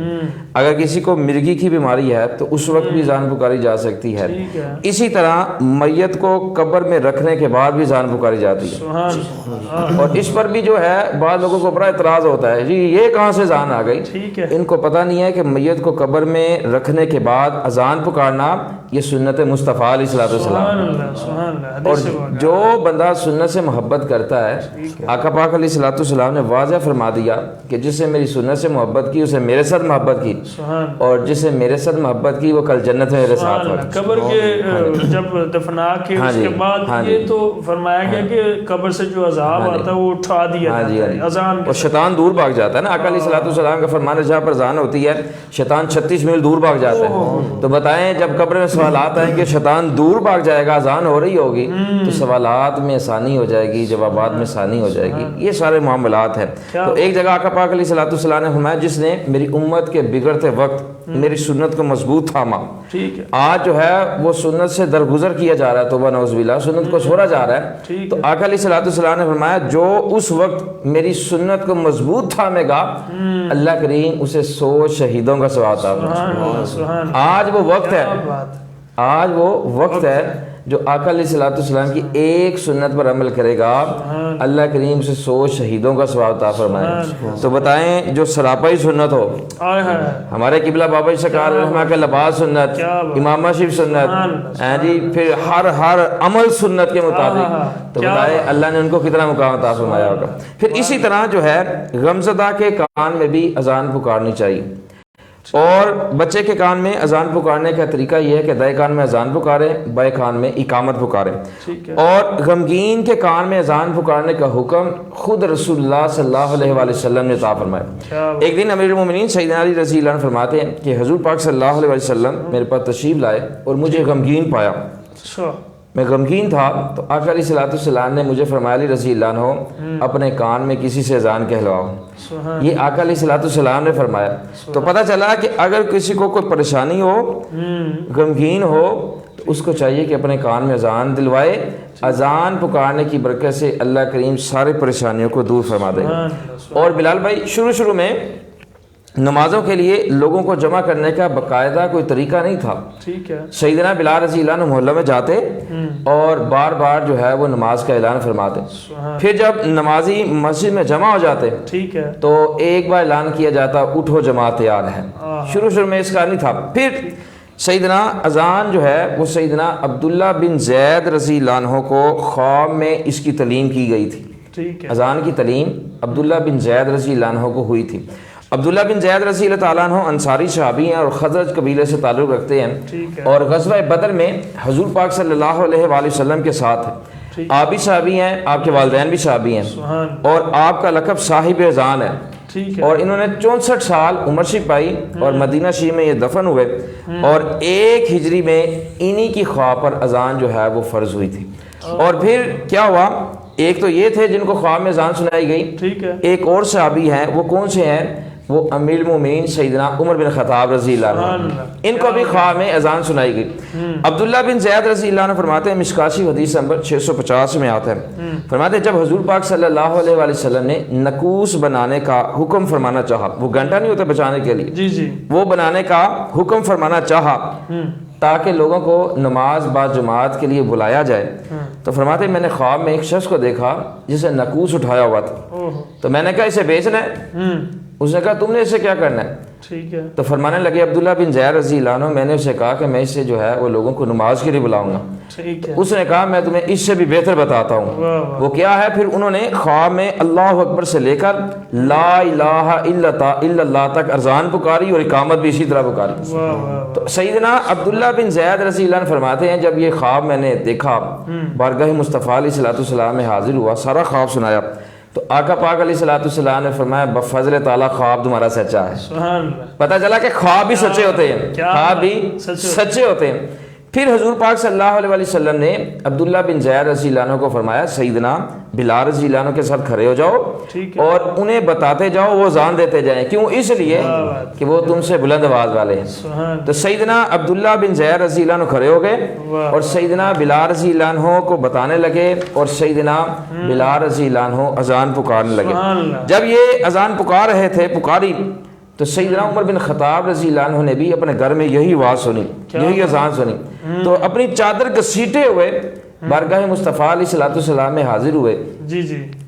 اگر کسی کو مرگی کی بیماری ہے تو اس وقت بھی اذان پکاری جا سکتی ہے۔ ٹھیک ہے، اسی طرح میت کو قبر میں رکھنے کے بعد بھی اذان پکاری جاتی ہے۔ سبحان اللہ، اور اس پر بھی جو ہے بعض لوگوں کو بڑا اعتراض ہوتا ہے، جی یہ کہاں سے اذان آ گئی؟ ٹھیک ہے، ان کو پتہ نہیں ہے کہ میت کو قبر میں رکھنے کے بعد اذان پکارنا یہ سنت مصطفیٰ علیہ الصلوۃ والسلام۔ سبحان اللہ، سبحان اللہ، اور حدیث سے بول جو بندہ سنت سے محبت کرتا ہے، آقا پاک علیہ الصلوۃ والسلام نے واضح فرما دیا کہ جس سے میری سنت سے محبت کی اسے میرے ساتھ محبت کی، سبحان، اور جس سے میرے ساتھ محبت کی وہ کل جنت میں میرے ساتھ سبحان ہوگا۔ اللہ، قبر کے جب دفنا کے ہاں اس جی، کے بعد ہاں یہ جی، تو فرمایا گیا کہ قبر سے جو عذاب ہاں جی، آتا ہے وہ اٹھا دیا ہاں جی، جاتا ہاں ہے جی، اذان اور کے شیطان دور بھاگ جاتا ہے نا۔ آقا علیہ الصلوۃ والسلام کا فرمان ہے جہاں پر اذان ہوتی ہے شیطان 36 میل دور بھاگ جاتا ہے۔ تو بتائیں جب قبر میں سوالات آئیں کہ شیطان دور بھاگ جائے گا، اذان ہو رہی ہوگی، تو سوالات میں آسانی ہو جائے گی، جوابات میں آسانی ہو جائے گی، یہ سارے معاملات ہیں۔ تو ایک جگہ آقا پاک علیہ الصلوۃ والسلام نے فرمایا جس نے میری امت کے بگڑتے وقت میری سنت کو مضبوط تھاما، ٹھیک ہے، آج جو ہے وہ سنت سے درگزر کیا جا رہا ہے، توبہ نعوذ باللہ، سنت کو چھوڑا جا رہا ہے۔ ٹھیک تو آقا علیہ الصلوۃ والسلام نے فرمایا جو اس وقت میری سنت کو مضبوط تھامے گا اللہ کریم اسے 100 شہیدوں کا ثواب عطا فرمائے۔ سبحان اللہ، سبحان اللہ، آج وہ وقت ہے، کیا بات، آج وہ وقت ہے جو آقا علیہ الصلوۃ والسلام کی ایک سنت پر عمل کرے گا اللہ کریم سے 100 شہیدوں کا ثواب عطا فرمائے۔ تو بتائیں جو سراپا ہی سنت ہو، آئے ہائے، ہمارے قبلہ بابا جی سرکار رحمہ کا لباس سنت، کیا بات، امامہ شریف سنت، ہاں جی، پھر ہر عمل سنت کے مطابق، تو بتائیں اللہ نے ان کو کتنا مقام عطا فرمایا ہوگا۔ پھر اسی طرح جو ہے غمزدہ کے کان میں بھی اذان پکارنی چاہیے، اور بچے کے کان میں اذان پکارنے کا طریقہ یہ ہے کہ دائیں کان میں اذان پکاریں، بائیں کان میں اقامت پکاریں۔ ٹھیک ہے، اور غمگین کے کان میں اذان پکارنے کا حکم خود رسول اللہ صلی اللہ علیہ وآلہ وسلم نے عطا فرمایا۔ کیا بات، ایک دن امیر المومنین سیدنا علی رضی اللہ عنہ فرماتے ہیں کہ حضور پاک صلی اللہ علیہ وسلم میرے پاس تشریف لائے اور مجھے غمگین پایا، اچھا، میں غمگین تھا، تو آقا علیہ الصلوۃ والسلام نے مجھے فرمایا علی رضی اللہ عنہ اپنے کان میں کسی سے اذان کہلواؤ۔ سبحان، یہ آقا علیہ الصلوۃ والسلام نے فرمایا۔ تو پتہ چلا کہ اگر کسی کو کوئی پریشانی ہو، غمگین ہو، تو اس کو چاہیے کہ اپنے کان میں اذان دلوائے. اذان پکارنے کی برکت سے اللہ کریم سارے پریشانیوں کو دور فرما دے گا. اور بلال بھائی شروع میں نمازوں کے لیے لوگوں کو جمع کرنے کا باقاعدہ کوئی طریقہ نہیں تھا. ٹھیک ہے. سیدنا بلال رضی اللہ عنہ محلہ میں جاتے اور بار بار جو ہے وہ نماز کا اعلان فرماتے. پھر جب نمازی مسجد میں جمع ہو جاتے ٹھیک ہے تو ایک بار اعلان کیا جاتا اٹھو جماعت تیار ہے. شروع میں اس کا نہیں تھا. پھر سیدنا اذان جو ہے وہ سیدنا عبداللہ بن زید رضی اللہ عنہ کو خواب میں اس کی تعلیم کی گئی تھی. ٹھیک ہے. اذان کی تعلیم عبداللہ بن زید رضی اللہ عنہ کو ہوئی تھی. عبداللہ بن زید رضی اللہ تعالیٰ عنہ انصاری صحابی ہیں اور خزرج قبیلے سے تعلق رکھتے ہیں اور غزوہ بدر میں حضور پاک صلی اللہ علیہ وآلہ وسلم کے ساتھ ہیں. آپ بھی صحابی ہیں, آپ کے والدین بھی صحابی ہیں اور آپ کا لقب صاحب اذان ہے. اور انہوں نے 64 سال عمر شریف پائی اور مدینہ شریف میں یہ دفن ہوئے اور 1 ہجری میں انہی کی خواب پر اذان جو ہے وہ فرض ہوئی تھی. اور پھر کیا ہوا, ایک تو یہ تھے جن کو خواب میں اذان سنائی گئی, ایک اور صحابی ہیں. وہ کون سے ہیں؟ وہ امیر المومنین سیدنا عمر بن خطاب رضی اللہ عنہ, ان کو بھی خواب میں اذان سنائی گئی. عبداللہ بن زید رضی اللہ عنہ فرماتے ہیں, مشکاشی حدیث نمبر 650 میں آتا ہے, فرماتے ہیں جب حضور پاک صلی اللہ علیہ وآلہ وسلم نے نکوس بنانے کا حکم فرمانا چاہا, وہ گھنٹہ نہیں ہوتا بچانے کے لیے, وہ بنانے کا حکم فرمانا چاہا تاکہ لوگوں کو نماز با جماعت کے لیے بلایا جائے, تو فرماتے ہیں میں نے خواب میں ایک شخص کو دیکھا جسے نکوس اٹھایا ہوا تھا. تو میں نے کہا اسے بیچنا ہے. اس نے کہا تم نے اسے کیا کرنا ہے؟ ٹھیک ہے. تو فرمانے لگے عبداللہ بن زید رضی اللہ عنہ, میں نے اسے کہا کہ میں اسے جو ہے وہ لوگوں کو نماز کے لیے بلاؤں گا. اس نے کہا میں تمہیں اس سے بھی بہتر بتاتا ہوں. وہ کیا ہے؟ پھر انہوں نے خواب میں اللہ اکبر سے لے کر لا الہ الا اللہ تک اذان پکاری اور اقامت بھی اسی طرح پکاری. تو سیدنا عبداللہ بن زید رضی اللہ عنہ فرماتے ہیں جب یہ خواب میں نے دیکھا, بارگاہ مصطفیٰ علیہ الصلوۃ والسلام میں حاضر ہوا, سارا خواب سنایا, تو آقا پاک علیہ الصلوۃ والسلام نے فرمایا بفضل تعالیٰ خواب تمہارا سچا ہے. پتہ چلا کہ خواب بھی سچے ہوتے ہیں, خواب بھی سچے ہوتے ہیں. پھر حضور پاک صلی اللہ علیہ وسلم نے عبداللہ بن زید رضی اللہ عنہ کو فرمایا سیدنا بلال رضی اللہ عنہ کے ساتھ کھڑے ہو جاؤ اور انہیں بتاتے جاؤ, وہ اذان دیتے جائیں. کیوں؟ اس لیے کہ وہ تم سے بلند آواز والے ہیں. تو سیدنا عبداللہ بن زید رضی اللہ عنہ کھڑے ہو گئے اور سیدنا بلال رضی اللہ عنہ کو بتانے لگے اور سیدنا بلال رضی اللہ عنہ اذان پکارنے لگے. جب یہ اذان پکار رہے تھے, پکاری, تو سیدنا عمر بن خطاب رضی اللہ عنہ نے بھی اپنے گھر میں یہی آواز سنی, یہی اذان سنی. تو اپنی چادر گھسیٹے ہوئے بارگاہ مصطفیٰ علیہ الصلوۃ والسلام میں حاضر ہوئے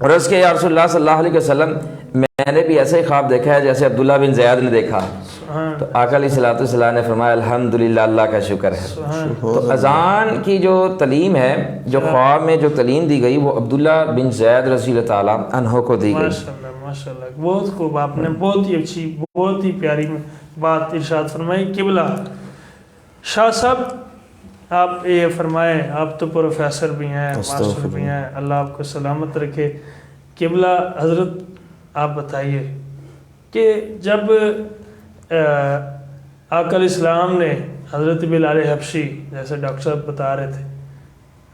اور عرض کیا یا رسول اللہ صلی اللہ علیہ وسلم, میں نے بھی ایسے ہی خواب دیکھا ہے جیسے عبداللہ بن زیاد نے دیکھا. تو آقا علیہ الصلوۃ والسلام نے فرمایا الحمدللہ, اللہ کا شکر ہے. تو اذان کی جو تعلیم ہے, جو خواب میں جو تعلیم دی گئی, وہ عبداللہ بن زید رضی اللہ تعالیٰ عنہ کو دی گئی. ماشاءاللہ, بہت خوب, آپ نے بہت ہی اچھی, بہت ہی پیاری بات ارشاد فرمائی. قبلہ شاہ صاحب آپ یہ فرمائیں, آپ تو پروفیسر بھی ہیں, ماسٹر بھی ہیں, اللہ آپ کو سلامت رکھے. قبلہ حضرت آپ بتائیے کہ جب آقا علیہ السلام نے حضرت بلال حبشی, جیسے ڈاکٹر صاحب بتا رہے تھے,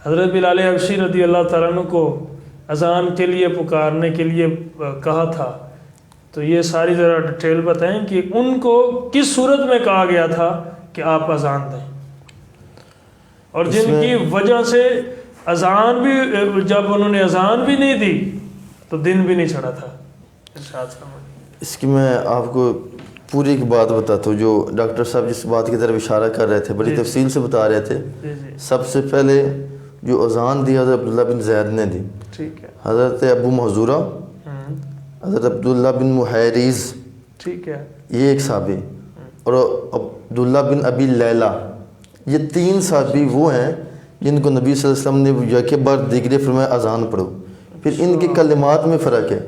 حضرت بلال حبشی رضی اللہ تعالیٰ عنہ کو اذان کے لیے پکارنے کے لیے کہا تھا, تو یہ ساری ذرا ڈیٹیل بتائیں کہ ان کو کس صورت میں کہا گیا تھا کہ آپ اذان دیں, اور جن کی وجہ سے اذان بھی, جب انہوں نے اذان بھی نہیں دی تو دن بھی نہیں چڑھا تھا. اس کی میں آپ کو پوری ایک بات بتاتا ہوں, جو ڈاکٹر صاحب جس بات کی طرف اشارہ کر رہے تھے بڑی تفصیل سے بتا رہے تھے. سب سے پہلے جو اذان دی حضرت عبداللہ بن زید نے دی. حضرت ابو محذورہ, حضرت عبداللہ بن محیریز, یہ ایک صحابی, اور عبداللہ بن ابی لیلہ, یہ 3 صحابی وہ ہیں جن کو نبی صلی اللہ علیہ وسلم نے یک بار دیگرے فرمایا اذان پڑھو. پھر ان کے کلمات میں فرق ہے.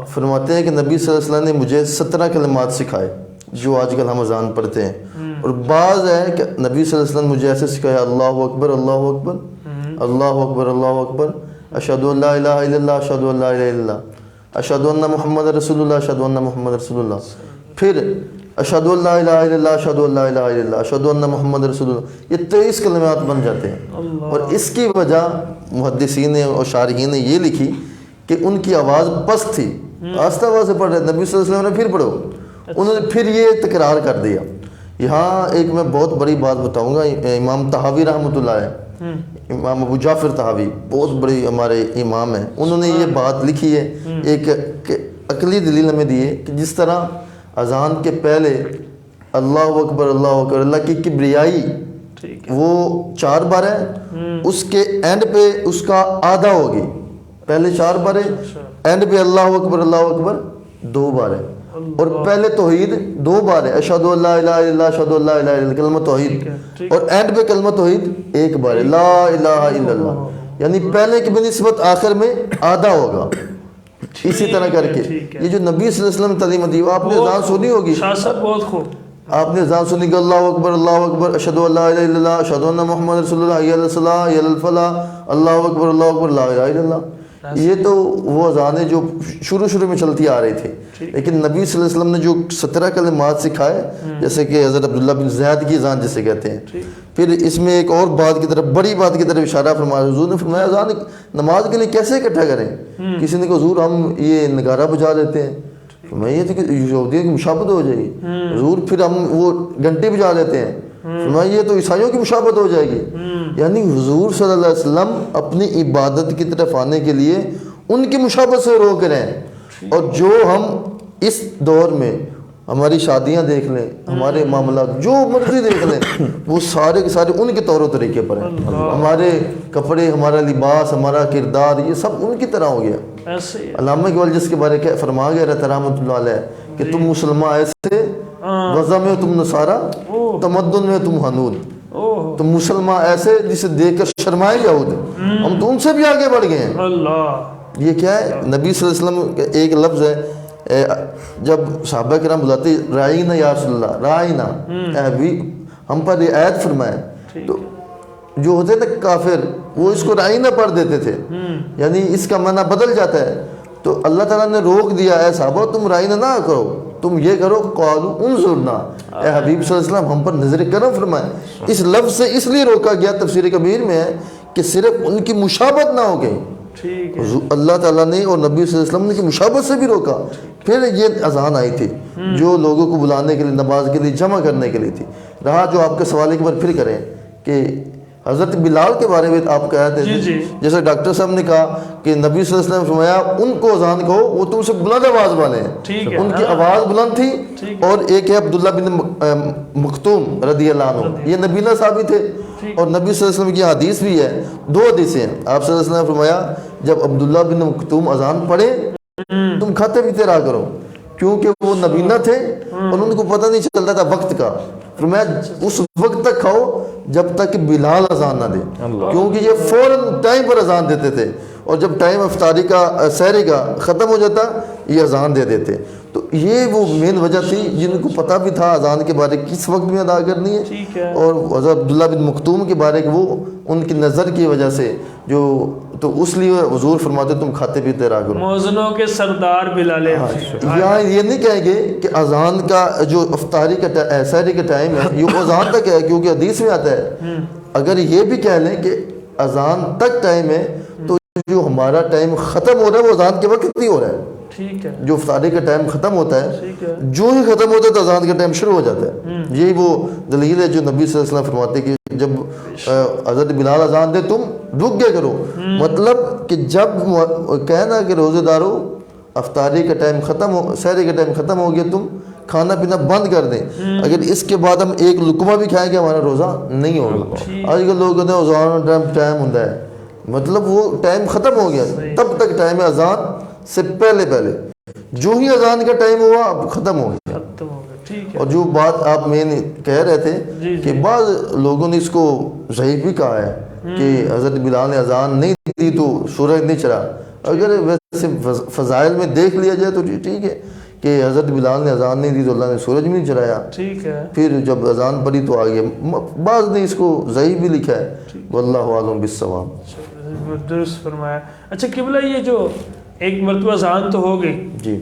فرماتے ہیں کہ نبی صلی اللہ علیہ وسلم نے مجھے 17 کلمات سکھائے جو آج کل ہم اذان پڑھتے ہیں, اور بعض ہے کہ نبی صلی اللہ علیہ وسلم مجھے ایسے سکھایا اللہ اکبر اللہ اکبر اللہ اکبر اللہ اکبر, اشہد ان لا الہ الا اللہ اشہد ان لا الہ الا اللہ, اشہد ان محمد رسول اللہ اشہد ان محمد رسول اللہ, پھر اشہد ان لا الہ الا اللہ اشہد ان لا الہ الا اللہ اشہد ان محمد رسول اللہ. یہ 23 کلمات بن جاتے ہیں. اور اس کی وجہ محدثین اور شارحین نے یہ لکھی کہ ان کی آواز پست تھی, آہستہ آواز سے پڑھ رہے. نبی صلی اللہ علیہ وسلم نے پھر پڑھو, انہوں نے پھر یہ تکرار کر دیا یہاں ایک میں بہت بڑی بات بتاؤں گا. امام طحاوی رحمۃ اللہ علیہ, امام ابو جعفر طحاوی بہت بڑی ہمارے امام ہیں, انہوں نے یہ بات لکھی ہے, ایک عقلی دلیل ہمیں دی ہے کہ جس طرح اذان کے پہلے اللہ اکبر اللہ اکبر, اللہ کی کبریائی وہ 4 بار ہے, اس کے اینڈ پہ اس کا آدھا ہوگی. پہلے 4 بار ہے, اینڈ پہ اللہ اکبر 2 بار ہے. اور پہلے توحید 2 بار ہے, اشہدو ان لا الہ الا اللہ اشہدو ان لا الہ الا اللہ, کلمہ توحید. اور اینڈ پہ کلمہ توحید 1 بار ہے, لا الہ الا اللہ. یعنی پہلے کی بنسبت آخر میں آدھا ہوگا. اسی طرح کر کے یہ جو نبی صلی اللہ علیہ وسلم نے تعلیم دی, آپ نے اذان سنی ہوگی, بہت خوب, آپ نے اذان سنی کہ اللہ اکبر اشہدو ان لا الہ الا اللہ اشہدو ان محمد رسول اللہ, حی علی الصلاۃ حی علی الفلاح, اللہ اکبر لا الہ الا اللہ. یہ تو وہ اذانیں جو شروع میں چلتی آ رہی تھی, لیکن نبی صلی اللہ علیہ وسلم نے جو 17 کلمات سکھائے, جیسے کہ حضرت عبداللہ بن زید کی اذان جسے کہتے ہیں. پھر اس میں ایک اور بات کی طرف, بڑی بات کی طرف اشارہ فرمایا. حضور نے فرمایا اذان نماز کے لیے کیسے اکٹھا کریں. کسی نے کہا حضور ہم یہ نگارہ بجا لیتے ہیں. میں یہ تھی کہ یہودیوں کی مشابہت ہو جائے گی. حضور پھر ہم وہ گھنٹی بجا لیتے ہیں. فرمایا یہ تو عیسائیوں کی مشابہت ہو جائے گی. یعنی حضور صلی اللہ علیہ وسلم اپنی عبادت کی طرف آنے کے لیے ان کی مشابہت سے روک رہے ہیں. اور جو ہم اس دور میں ہماری شادیاں دیکھ لیں, ہمارے معاملات جو مرضی دیکھ لیں, وہ سارے کے سارے ان کے طور و طریقے پر ہیں. ہمارے کپڑے, ہمارا لباس, ہمارا کردار, یہ سب ان کی طرح ہو گیا. علامہ اقبال جس کے بارے میں فرما گیا رہتا رحمۃ اللہ علیہ کہ تم مسلمان ایسے, وضع میں تم نصارہ, تمدن میں تم حنود. تم مسلمان ایسے جسے دیکھ کر شرمائے یہود, ہم تو ان سے بھی آگے بڑھ گئے ہیں. یہ کیا ہے؟ نبی صلی اللہ علیہ وسلم کا ایک لفظ ہے, جب صحابہ کرام بلاتے رائینا یا رسول اللہ, رائینا اے حبیب, ہم پر یہ آیت فرمائے, تو جو ہوتے تھے کافر وہ اس کو رائینا پڑھ دیتے تھے, یعنی اس کا معنی بدل جاتا ہے. تو اللہ تعالیٰ نے روک دیا, اے صحابہ تم رائینا نہ کرو, تم یہ کرو قالوا انظرنا, اے حبیب صلی اللہ علیہ وسلم ہم پر نظر کرم فرمائے. اس لفظ سے اس لیے روکا گیا, تفسیر کبیر میں ہے کہ صرف ان کی مشابہت نہ ہو گئی. اللہ تعالیٰ نے اور نبی صلی اللہ علیہ وسلم نے کی مشابہت سے بھی روکا. پھر یہ اذان آئی تھی جو لوگوں کو بلانے کے لیے, نماز کے لیے جمع کرنے کے لیے تھی. رہا جو آپ کے سوال کے بعد پھر کریں کہ حضرت بلال کے بارے میں آپ کہتے تھے, جیسے ڈاکٹر صاحب نے کہا کہ نبی صلی اللہ علیہ وسلم نے فرمایا ان کو اذان کہو وہ تم سے بلند آواز والے ہیں, ان کی آواز بلند تھی. اور ایک ہے عبداللہ بن مختوم رضی اللہ عنہ, یہ نبینا صحابی تھے, اور نبی صلی اللہ علیہ وسلم کی حدیث بھی ہے, 2 حدیثیں ہیں. آپ صلی اللہ علیہ وسلم نے فرمایا جب عبداللہ بن مختوم اذان پڑھے تم کھاتے پیتے رہا کرو, کیونکہ وہ نبینا تھے اور ان کو پتہ نہیں چلتا تھا وقت کا. فرمایا اس وقت تک کھاؤ جب تک بلال اذان نہ دے, کیونکہ یہ فوراً ٹائم پر اذان دیتے تھے, اور جب ٹائم افطاری کا سحری کا ختم ہو جاتا یہ اذان دے دیتے. تو یہ وہ مین وجہ تھی جن کو پتہ بھی تھا اذان کے بارے کس وقت میں ادا کرنی ہے. اور حضرت عبداللہ بن مختوم کے بارے وہ ان کی نظر کی وجہ سے جو, تو اس لیے حضور فرماتے تم کھاتے پیتے رہا کرو. موزنوں کے سردار بلال. یہاں یہ نہیں کہیں گے کہ اذان کا جو افطاری کا سحری کا ٹائم ہے یہ اذان تک ہے, کیونکہ حدیث میں آتا ہے. اگر یہ بھی کہہ لیں کہ اذان تک ٹائم ہے, تو جو ہمارا ٹائم ختم ہو رہا ہے وہ اذان کے وقت نہیں ہو رہا ہے. ٹھیک ہے, جو افطاری کا ٹائم ختم ہوتا ہے, جو ہی ختم ہوتا ہے تو اذان کا ٹائم شروع ہو جاتا ہے. یہی وہ دلیل ہے جو نبی صلی اللہ علیہ وسلم فرماتے کہ جب حضرت بلال اذان دے تم رک گیا کرو. مطلب کہ جب کہنا کہ روزے دارو افطاری کا ٹائم ختم ہو, سحری کا ٹائم ختم ہو گیا, تم کھانا پینا بند کر دیں. اگر اس کے بعد ہم ایک لقمہ بھی کھائیں گے ہمارا روزہ نہیں ہوگا. آج کل لوگ کہتے ہیں اذان ٹائم ہوتا ہے, مطلب وہ ٹائم ختم ہو گیا. تب تک ٹائم ہے اذان سے پہلے, جو ہی اذان کا ٹائم ہوا اب ختم ہو گیا. اور جو بات آپ میں کہہ رہے تھے کہ بعض لوگوں نے اس کو ضعیف بھی کہا ہے کہ حضرت بلال نے اذان نہیں دی تو سورج نہیں چڑھا. اگر ویسے فضائل میں دیکھ لیا جائے تو ٹھیک ہے کہ حضرت بلال نے اذان نہیں دی تو اللہ نے سورج بھی نہیں چڑھایا. ٹھیک ہے, پھر جب اذان پڑھی تو آگے بعض نے اس کو ضعیف بھی لکھا ہے. واللہ اعلم بالصواب. درست فرمایا. اچھا قبلہ, یہ جو ایک مرتبہ اذان تو ہو گئی جی,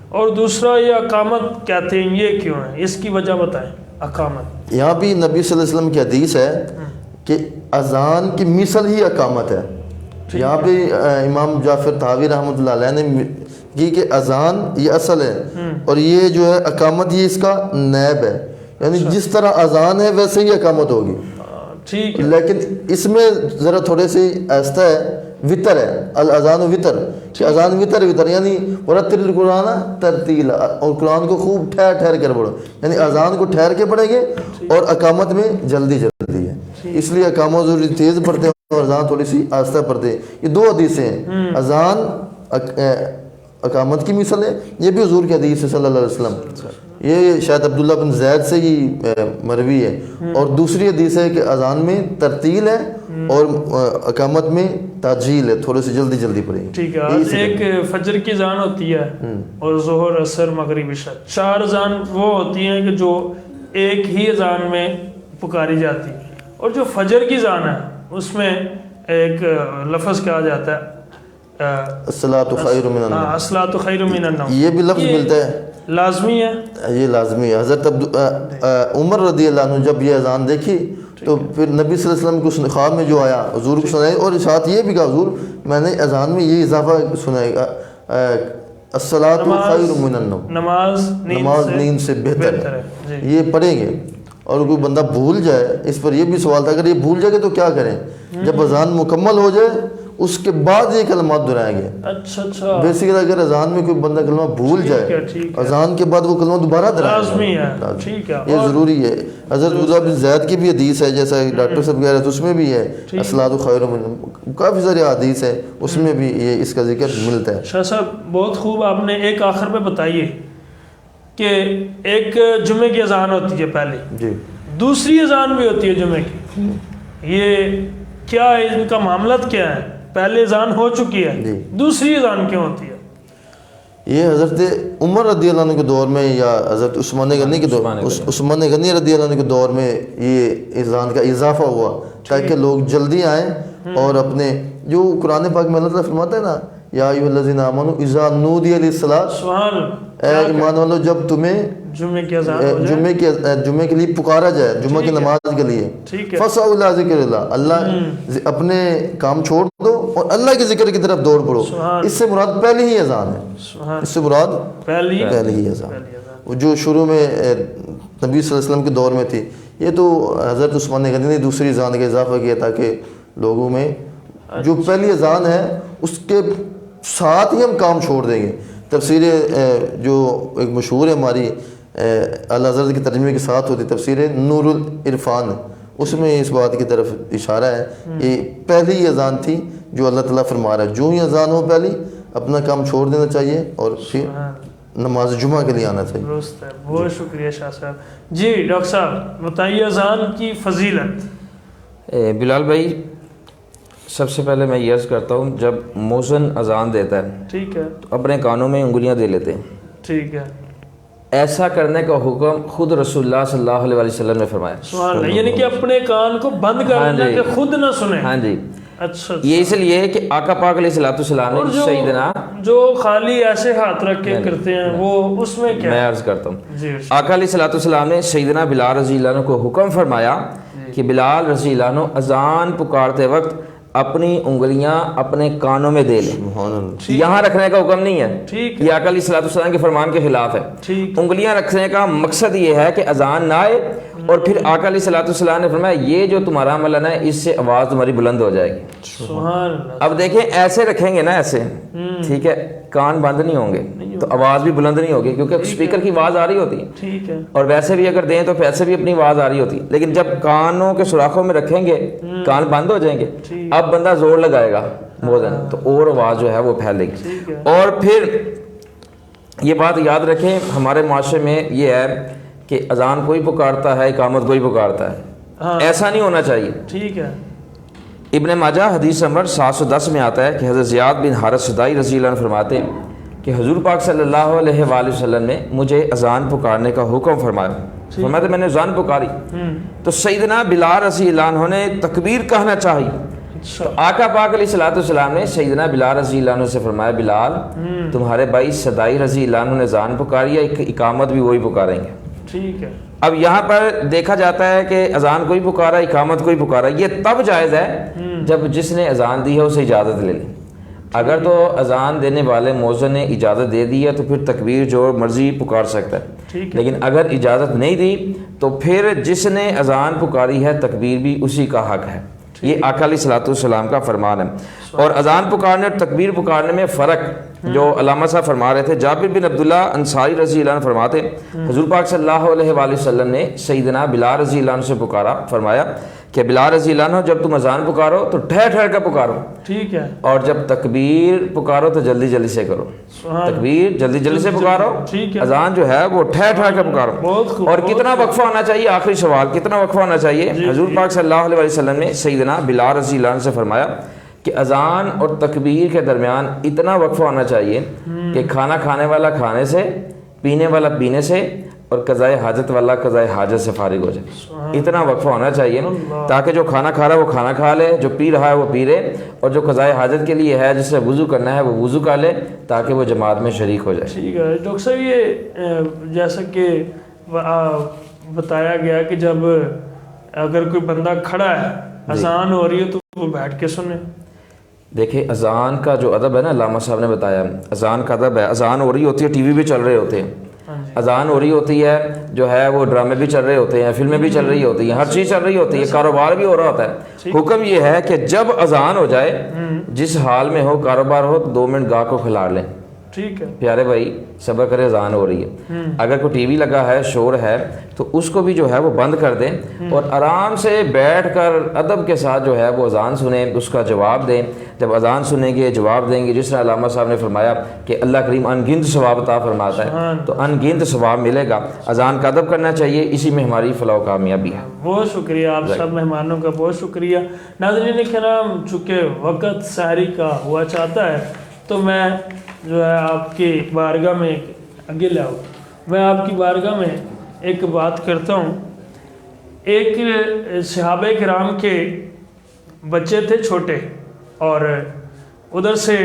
اور دوسرا یہ اقامت کہتے ہیں, یہ کیوں ہے, اس کی وجہ بتائیں. اقامت یہاں بھی نبی صلی اللہ علیہ وسلم کی حدیث ہے کہ اذان کی مثل ہی اقامت ہے. یہاں پہ امام جعفر طحاوی رحمۃ اللہ علیہ نے کی کہ اذان یہ اصل ہے اور یہ جو ہے اقامت یہ اس کا نیب ہے, یعنی جس طرح اذان ہے ویسے ہی اقامت ہوگی، ٹھیک ہے، لیکن اس میں ذرا تھوڑے سی ایسا ہے، وطر ہے، الاذان وطر، کہ اذان وطر یعنی ورتل القرآن ترتیلا، اور قرآن کو خوب ٹھہر ٹھہر کر پڑھو، یعنی اذان کو ٹھہر کے پڑھیں گے اور اقامت میں جلدی ہے، اس لیے اقامت ضروری تیز پڑھتے ہیں اور اذان تھوڑی سی آہستہ پڑھتے ہیں۔ یہ دو حدیثیں ہیں، اذان اقامت کی مثال ہے، یہ بھی حضور کی حدیث ہے صلی اللہ علیہ وسلم، یہ شاید عبداللہ بن زید سے ہی مروی ہے، اور دوسری حدیث ہے کہ اذان میں ترتیل ہے اور اقامت میں تاجیل ہے، تھوڑے سے جلدی پڑھیں گے۔ ٹھیک ہے، ایک فجر کی اذان ہوتی ہے اور ظہر، عصر، مغرب، عشاء، 4 اذان وہ ہوتی ہیں کہ جو ایک ہی اذان میں پکاری جاتی ہے، اور جو فجر کی اذان ہے اس میں ایک لفظ کہا جاتا ہے الصلاۃ خیر من النوم، الصلاۃ خیر من النوم، یہ بھی لفظ ملتا ہے، لازمی ہے، یہ لازمی ہے۔ حضرت عمر رضی اللہ عنہ جب یہ اذان دیکھی تو پھر نبی صلی اللہ علیہ وسلم کو خواب میں جو آیا حضور کو سنائی، اور ساتھ یہ بھی کہا حضور میں نے اذان میں یہ اضافہ سنائے گا، الصلاۃ خیر من النوم، نماز نیند سے بہتر ہے، یہ پڑھیں گے۔ اور کوئی بندہ بھول جائے، اس پر یہ بھی سوال تھا اگر یہ بھول جائے گا تو کیا کریں؟ جب اذان مکمل ہو جائے اس کے بعد یہ کلمات دہرائیں گے۔ اچھا، بیسیکلی اگر اذان میں کوئی بندہ کلمہ بھول جائے، اذان کے بعد وہ کلمہ دوبارہ دہرائیں گے، ٹھیک ہے، یہ ضروری ہے۔ حضرت عبداللہ بن زید کی بھی حدیث ہے، جیسا ڈاکٹر صاحب کہہ رہے تھے اس میں بھی ہے الصلاۃ خیر من النوم، کافی ساری حدیث ہے اس میں بھی یہ اس کا ذکر ملتا ہے۔ شاہ صاحب بہت خوب آپ نے ایک آخر میں بتائیے کہ ایک جمعے کی اذان ہوتی ہے پہلے، جی، دوسری اذان بھی ہوتی ہے جمعے کی، یہ کیا ان کا معاملات کیا ہے؟ پہلے اذان ہو چکی ہے، جی، دوسری اذان کیوں ہوتی ہے؟ یہ حضرت عمر رضی اللہ عنہ کے دور میں یا حضرت عثمان غنی کے دور، عثمان غنی رضی اللہ عنہ کے دور میں یہ اذان کا اضافہ ہوا تاکہ لوگ جلدی آئیں اور اپنے جو قرآن پاک میں اللہ تعالیٰ فرماتا ہے نا، یا ایھا الذین آمنوا اذا نودی للصلاۃ، سبحان اے ایمان والو جب تمہیں جمعے کی اذان ہو جائے، جمعے کے لیے پکارا جائے، جمعہ کی نماز کے لیے، فسعوا الی ذکر اللہ، اللہ اپنے کام چھوڑ دو اور اللہ کے ذکر کی طرف دوڑ پڑو۔ اس سے مراد پہلی ہی اذان ہے، اس سے مراد پہلی ہی اذان جو شروع میں نبی صلی اللہ علیہ وسلم کے دور میں تھی، یہ تو حضرت عثمان غنی نے دوسری اذان کا اضافہ کیا تاکہ لوگوں میں جو پہلی اذان ہے اس کے ساتھ ہی ہم کام چھوڑ دیں گے۔ تفسیر جو ایک مشہور ہے ہماری اعلیٰ حضرت کی ترجمے کے ساتھ ہوتی تفسیر نور العرفان، اس میں اس بات کی طرف اشارہ ہے یہ پہلی اذان تھی جو اللہ تعالیٰ فرما رہا ہے جو ہی اذان ہو پہلی اپنا کام چھوڑ دینا چاہیے اور پھر نماز جمعہ کے لیے آنا چاہیے۔ درست ہے، بہت شکریہ شاہ صاحب۔ جی ڈاکٹر صاحب بتائیے اذان کی فضیلت۔ بلال بھائی سب سے پہلے میں یہ عرض کرتا ہوں جب مؤذن اذان دیتا ہے ٹھیک ہے تو اپنے کانوں میں انگلیاں دے لیتے ہیں، ٹھیک ہے، ایسا کرنے کا حکم خود رسول اللہ صلی اللہ علیہ وسلم نے فرمایا۔ سبحان اللہ، یعنی کہ اپنے کان کو بند کر لینا کہ خود نہ سنیں۔ ہاں جی، اچھا، یہ اس لیے کہ آقا پاک علیہ الصلوۃ والسلام نے سیدنا جو خالی ایسے ہاتھ رکھ کے کرتے ہیں وہ اس میں کیا؟ میں عرض کرتا ہوں جی، آقا علیہ الصلوۃ والسلام نے سیدنا بلال رضی اللہ عنہ کو حکم فرمایا کہ بلال رضی اللہ عنہ اذان پکارتے وقت اپنی انگلیاں اپنے کانوں میں دے لیں، یہاں رکھنے کا حکم نہیں ہے، یہ آقا علیہ الصلوۃ والسلام کے فرمان کے خلاف ہے۔ انگلیاں رکھنے کا مقصد یہ ہے کہ اذان نہ آئے، اور پھر آقا علیہ الصلوۃ والسلام نے فرمایا یہ جو تمہارا عمل ہے نا اس سے آواز تمہاری بلند ہو جائے گی۔ سبحان اللہ۔ اب دیکھیں ایسے رکھیں گے نا ایسے، ٹھیک ہے، کان بند نہیں ہوں گے تو آواز بھی بلند نہیں ہوگی کیونکہ اسپیکر کی آواز آ رہی ہوتی ہے، ٹھیک ہے، اور ویسے بھی اگر دیں تو ویسے بھی اپنی آواز آ رہی ہوتی ہے، لیکن جب کانوں کے سوراخوں میں رکھیں گے کان بند ہو جائیں گے، اب بندہ زور لگائے گا مؤذن تو اور آواز جو ہے وہ پھیلے گی۔ اور پھر یہ بات یاد رکھیں ہمارے معاشرے میں یہ ہے کہ اذان کوئی پکارتا ہے اقامت کوئی پکارتا ہے، ایسا نہیں ہونا چاہیے۔ ٹھیک ہے، ابن ماجہ حدیث نمبر 710 میں آتا ہے کہ حضرت زیاد بن حارث صدائی رضی اللہ عنہ فرماتے ہیں کہ حضور پاک صلی اللہ علیہ وآلہ وسلم نے مجھے اذان پکارنے کا حکم فرمایا، فرماتے میں نے اذان پکاری تو سیدنا بلال رضی اللہ عنہ نے تکبیر کہنا چاہی، آقا پاک علیہ الصلوۃ والسلام نے سیدنا بلال رضی اللہ عنہ سے فرمایا بلال تمہارے بھائی صدائی رضی اللہ عنہ نے اذان پکاری ہے، اقامت بھی وہی پکاریں گے۔ ٹھیک ہے، اب یہاں پر دیکھا جاتا ہے کہ اذان کوئی پکارا اقامت کوئی پکارا، یہ تب جائز ہے جب جس نے اذان دی ہے اسے اجازت لے لیں۔ اگر تو اذان دینے والے مؤذن نے اجازت دے دی ہے تو پھر تکبیر جو مرضی پکار سکتا ہے، لیکن اگر اجازت نہیں دی تو پھر جس نے اذان پکاری ہے تکبیر بھی اسی کا حق ہے۔ یہ آقا علیہ الصلوۃ والسلام کا فرمان ہے۔ اور اذان پکارنے اور تکبیر پکارنے میں فرق جو علامہ صاحب فرما رہے تھے، جابر بن عبداللہ انصاری رضی اللہ عنہ فرماتے حضور پاک صلی اللہ علیہ وآلہ وسلم نے سیدنا بلال رضی اللہ عنہ سے پکارا، فرمایا کہ بلال رضی اللہ عنہ جب تم اذان پکارو تو ٹھہر ٹھہر کر پکارو، ٹھیک ہے، اور جب تکبیر پکارو تو جلدی جلدی سے کرو۔ تکبیر جلدی جلدی سے پکارو، ٹھیک ہے، اذان جو ہے وہ ٹھہر ٹھہر کر پکارو۔ بہت خوب، اور کتنا وقفہ ہونا چاہیے؟ آخری سوال، کتنا وقفہ ہونا چاہیے؟ حضور پاک صلی اللہ علیہ وسلم نے سیدنا بلال رضی اللہ عنہ سے فرمایا کہ اذان اور تکبیر کے درمیان اتنا وقفہ ہونا چاہیے کہ کھانا کھانے والا کھانے سے، پینے والا پینے سے، اور قضائے حاجت والا قضائے حاجت سے فارغ ہو جائے۔ اتنا وقفہ ہونا چاہیے تاکہ جو کھانا کھا رہا ہے وہ کھانا کھا لے، جو پی رہا ہے وہ پی لے، اور جو قضائے حاجت کے لیے ہے جس سے وضو کرنا ہے وہ وضو کر لے تاکہ وہ جماعت میں شریک ہو جائے۔ ٹھیک ہے ڈاکٹر صاحب، یہ جیسا کہ بتایا گیا کہ جب اگر کوئی بندہ کھڑا ہے اذان ہو رہی ہے تو وہ بیٹھ کے سنے۔ دیکھیں اذان کا جو ادب ہے نا، علامہ صاحب نے بتایا اذان کا ادب ہے، اذان ہو رہی ہوتی ہے، ٹی وی بھی چل رہے ہوتے ہیں، اذان ہو رہی ہوتی ہے، جو ہے وہ ڈرامے بھی چل رہے ہوتے ہیں، فلمیں بھی چل رہی ہوتی ہیں، ہر چیز چل رہی ہوتی ہے، کاروبار بھی ہو رہا ہوتا ہے۔ حکم یہ ہے کہ جب اذان ہو جائے، جس حال میں ہو، کاروبار ہو، تو 2 منٹ گاہ کو کھلار لیں۔ ٹھیک ہے پیارے بھائی صبر کرے، اذان ہو رہی ہے، اگر کوئی ٹی وی لگا ہے، شور ہے، تو اس کو بھی جو ہے وہ بند کر دیں اور آرام سے بیٹھ کر ادب کے ساتھ جو ہے وہ اذان سنیں، اس کا جواب دیں۔ جب اذان سنیں گے، جواب دیں گے، جس طرح علامہ صاحب نے فرمایا کہ اللہ کریم ان گنت ثواب عطا فرماتا ہے، تو ان گنت ثواب ملے گا۔ اذان کا ادب کرنا چاہیے، اسی میں ہماری فلاح و کامیابی ہے۔ بہت شکریہ آپ سب مہمانوں کا، بہت شکریہ۔ ناظرین کرام، چونکہ وقت سحری کا ہوا چاہتا ہے تو میں جو ہے آپ کی بارگاہ میں آگے لاؤ، میں آپ کی بارگاہ میں ایک بات کرتا ہوں۔ ایک صحابہ کرام کے بچے تھے چھوٹے، اور ادھر سے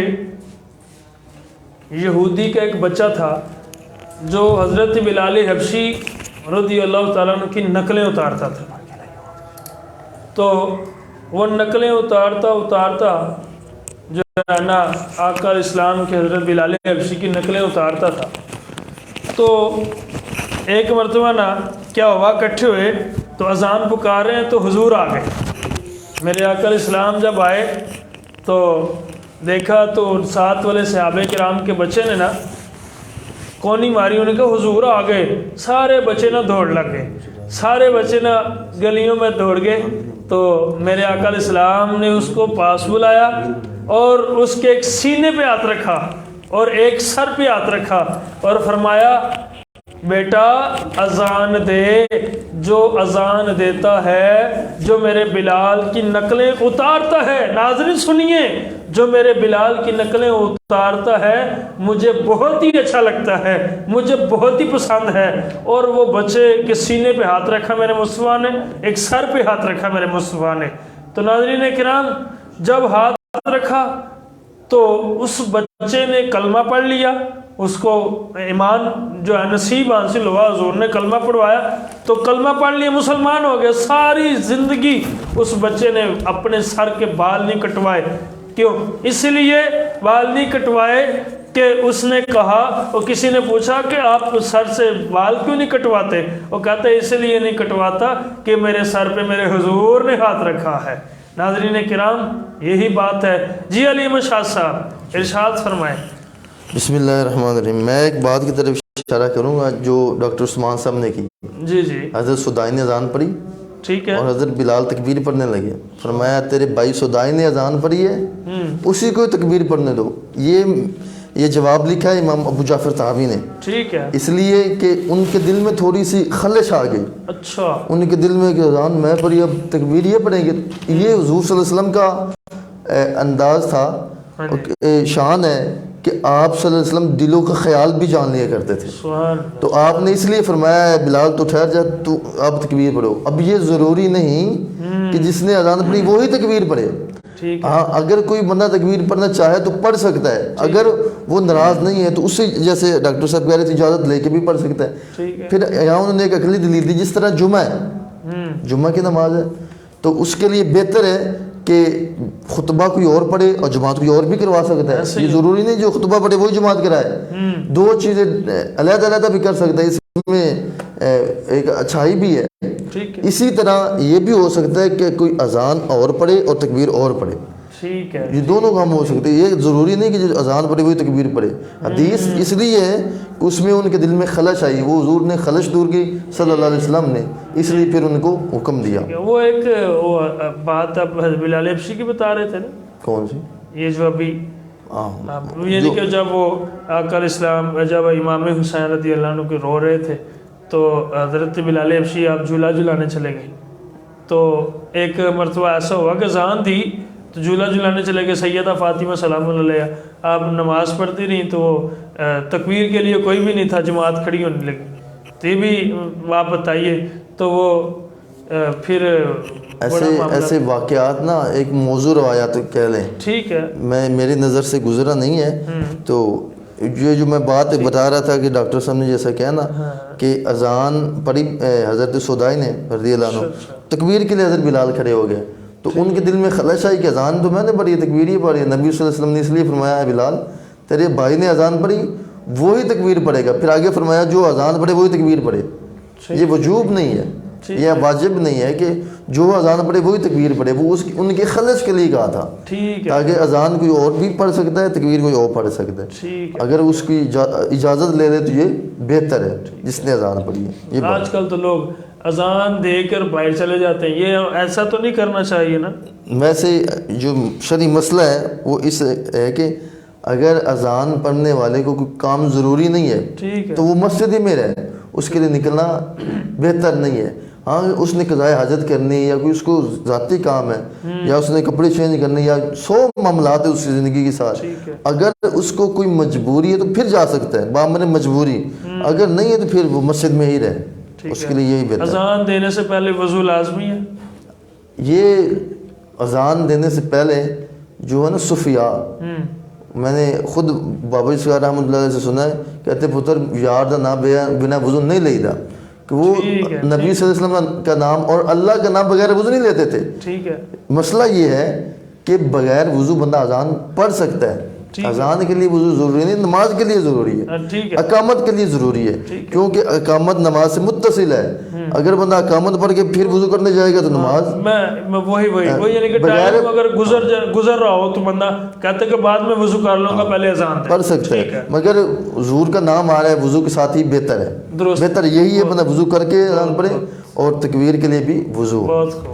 یہودی کا ایک بچہ تھا جو حضرت بلال حبشی رضی اللہ تعالیٰ عنہ کی نقلیں اتارتا تھا۔ تو وہ نقلیں اتارتا جو ہے نا آقا اسلام کے حضرت بلال حبشی کی نقلیں اتارتا تھا۔ تو ایک مرتبہ نا کیا ہوا، اکٹھے ہوئے تو اذان پکار رہے ہیں تو حضور آ گئے۔ میرے آقا اسلام جب آئے تو دیکھا تو ساتھ والے صحابہ کرام کے بچے نے نا کونی ماری، انہوں نے کہا حضور آ گئے۔ سارے بچے نا دوڑ لگ گئے، سارے بچے نا گلیوں میں دوڑ گئے۔ تو میرے آقا علیہ السلام نے اس کو پاس بلایا اور اس کے ایک سینے پہ ہاتھ رکھا اور ایک سر پہ ہاتھ رکھا اور فرمایا بیٹا اذان دے، جو اذان دیتا ہے، جو میرے بلال کی نقلیں اتارتا ہے، ناظرین سنیے، جو میرے بلال کی نقلیں اتارتا ہے مجھے بہت ہی اچھا لگتا ہے، مجھے بہت ہی پسند ہے۔ اور وہ بچے کے سینے پہ ہاتھ رکھا میرے مصطفیٰ نے، ایک سر پہ ہاتھ رکھا میرے مصطفیٰ نے۔ تو ناظرین کرام، جب ہاتھ رکھا تو اس بچے نے کلمہ پڑھ لیا، اس کو ایمان جو ہے نصیب حاصل ہوا، حضور نے کلمہ پڑھوایا تو کلمہ پڑھ لیا، مسلمان ہو گیا۔ ساری زندگی اس بچے نے اپنے سر کے بال نہیں کٹوائے۔ کیوں؟ اس لیے بال نہیں کٹوائے کہ اس نے کہا، اور کسی نے پوچھا کہ آپ سر سے بال کیوں نہیں کٹواتے؟ وہ کہتا ہے اس لیے نہیں کٹواتا کہ میرے سر پہ میرے حضور نے ہاتھ رکھا ہے۔ ناظرین کرام، یہی بات ہے۔ جی علی احمد شاہ صاحب ارشاد فرمائیں۔ بسم اللہ الرحمن الرحیم۔ میں ایک بات کی طرف اشارہ کروں گا جو ڈاکٹر عثمان صاحب نے کی۔ جی جی حضرت سدائی نے اذان پڑھی ٹھیک ہے، اور حضرت بلال تکبیر پڑھنے لگے، فرمایا تیرے بھائی سدائی نے اذان پڑھی ہے، اسی کو تکبیر پڑھنے دو۔ یہ جواب لکھا ہے امام ابو جعفر طحاوی نے، ٹھیک ہے، اس لیے کہ ان کے دل میں تھوڑی سی خلش آ گئی۔ اچھا، ان کے دل میں کہ اذان میں پڑھی، اب تکبیر یہ پڑھیں گے۔ یہ حضور صلی اللہ علیہ وسلم کا انداز تھا، شان ہے کہ آپ صلی اللہ علیہ وسلم دلوں کا خیال بھی جان لیا کرتے تھے۔ تو آپ نے اس لیے فرمایا ہے بلال تو ٹھہر جا، تو اب تکبیر پڑھو۔ اب یہ ضروری نہیں کہ جس نے اذان پڑھی وہی تکبیر پڑھے۔ ہاں، اگر کوئی بندہ تکبیر پڑھنا چاہے تو پڑھ سکتا ہے، اگر وہ ناراض نہیں ہے تو اس سے، جیسے ڈاکٹر صاحب کہہ رہے تھے، اجازت لے کے بھی پڑھ سکتا ہے۔ پھر یہاں انہوں نے ایک عقلی دلیل دی، جس طرح جمعہ ہے، جمعہ کی نماز ہے تو اس کے لیے بہتر ہے کہ خطبہ کوئی اور پڑھے اور جماعت کوئی اور بھی کروا سکتا ہے. یہ ضروری نہیں جو خطبہ پڑھے وہی جماعت کرائے. دو چیزیں علیحدہ علیحدہ بھی کر سکتا ہے, اس میں ایک اچھائی بھی ہے. اسی طرح یہ بھی ہو سکتا ہے کہ کوئی اذان اور پڑھے اور تکبیر اور پڑھے. ٹھیک ہے, یہ دونوں کام ہو سکتے ہیں. یہ ضروری نہیں کہ جو اذان پڑھے وہی تکبیر پڑھے. حدیث اس لیے ہے کہ اس میں ان کے دل میں خلش آئی, وہ حضور نے خلش دور کی صلی اللہ علیہ وسلم نے, اس لیے پھر ان کو حکم دیا. وہ ایک وہ بات آپ بلال حبشی کی بتا رہے تھے نا, کون سی؟ یہ جو ابھی یعنی کہ جب وہ آقا علیہ السلام جب امام حسین رضی اللہ عنہ کے رو رہے تھے تو حضرت بلال حبشی آپ جھولا جھلانے چلے گئے. تو ایک مرتبہ ایسا ہوا کہ اذان تھی تو جھولا جھلانے چلے گئے. سیدہ فاطمہ سلام اللہ علیہا آپ نماز پڑھتی رہیں تو وہ تکبیر کے لیے کوئی بھی نہیں تھا, جماعت کھڑی ہونے لگی. تو یہ بھی آپ بتائیے. تو وہ پھر ایسے واقعات نا ایک موضوع روایات کہہ لیں. ٹھیک ہے, میں میری نظر سے گزرا نہیں ہے. تو یہ جو میں بات بتا رہا تھا کہ ڈاکٹر صاحب نے جیسا کہا نا کہ اذان پڑھی حضرت سودائی نے رضی اللہ عنہ, تکبیر کے لیے حضرت بلال کھڑے ہو گئے. تو ان کے دل میں خلش آئی کہ اذان تو میں نے پڑھی, تکبیر ہی پڑھی. نبی صلی اللہ علیہ وسلم نے اس لیے فرمایا ہے بلال تیرے بھائی نے اذان پڑھی وہی تکبیر پڑھے گا. پھر آگے فرمایا جو اذان پڑھے وہی تکبیر پڑھے. یہ وجوب نہیں ہے, یہ واجب نہیں ہے کہ جو اذان پڑھے وہی تکبیر پڑھے. وہ ان کے خلش کے لیے کہا تھا تاکہ اذان کوئی اور بھی پڑھ سکتا ہے, تکبیر کوئی اور پڑھ سکتا ہے. اگر اس کی اجازت لے لے تو یہ بہتر ہے جس نے اذان پڑھی ہے. آج کل تو لوگ اذان دے کر باہر چلے جاتے ہیں, یہ ایسا تو نہیں کرنا چاہیے نا. ویسے جو شرعی مسئلہ ہے وہ اس ہے کہ اگر اذان پڑھنے والے کو کوئی کام ضروری نہیں ہے تو وہ مسجد ہی میں رہے, اس کے لیے نکلنا بہتر نہیں ہے. ہاں اس نے قضائے حاجت کرنی یا کوئی اس کو ذاتی کام ہے یا اس نے کپڑے چینج کرنے یا 100 معاملات ہے اس کی زندگی کے ساتھ, اگر اس کو کوئی مجبوری ہے تو پھر جا سکتا ہے بامر مجبوری. اگر نہیں ہے تو پھر وہ مسجد میں ہی رہے, اس کے لیے یہی بہتر ہے. اذان دینے سے پہلے وضو لازمی ہے. یہ اذان دینے سے پہلے جو ہے نا صفیہ, میں نے خود بابا جی سیار رحمۃ اللہ علیہ سے سنا ہے, کہتے پتر یار دا نام بنا وضو نہیں لئی دا, کہ وہ نبی صلی اللہ علیہ وسلم کا نام اور اللہ کا نام بغیر وضو نہیں لیتے تھے. ٹھیک ہے, مسئلہ یہ ہے کہ بغیر وضو بندہ اذان پڑھ سکتا ہے. اذان کے لیے وضو ضروری نہیں, نماز کے لیے ضروری ہے, اقامت کے لیے ضروری ہے, کیونکہ اقامت نماز سے متصل ہے. اگر بندہ اقامت پڑھ کے پھر وضو کرنے جائے گا تو نماز میں وہی یعنی کہ ٹائم اگر گزر رہا ہو تو بندہ کہتے کہ بعد میں وضو کر لوں گا, پہلے اذان پڑھ سکتا ہے. مگر حضور کا نام آ رہا ہے وضو کے ساتھ ہی بہتر ہے. بہتر یہی ہے بندہ وضو کر کے اذان پڑھے اور تکبیر کے لیے بھی وضو.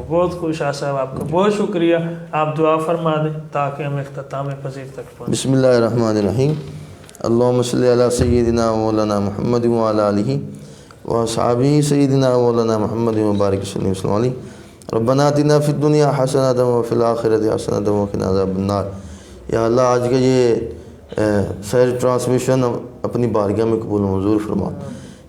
بہت خوش شاہ صاحب, آپ کا بہت شکریہ. آپ دعا فرما دیں تاکہ ہم اختتام پذیر تک پہنچیں. بسم اللہ الرحمن الرحیم. اللہم صلی علی سیدنا مولانا محمد وعلی آلہ واصحابہ سیدنا مولانا محمد مبارک صلی اللہ علیہ وسلم. ربنا آتنا فی الدنیا حسنۃ وفی الآخرۃ حسنۃ وقنا عذاب النار. یا اللہ آج کا یہ سیر ٹرانسمیشن اپنی بارگاہ میں قبول منظور فرما.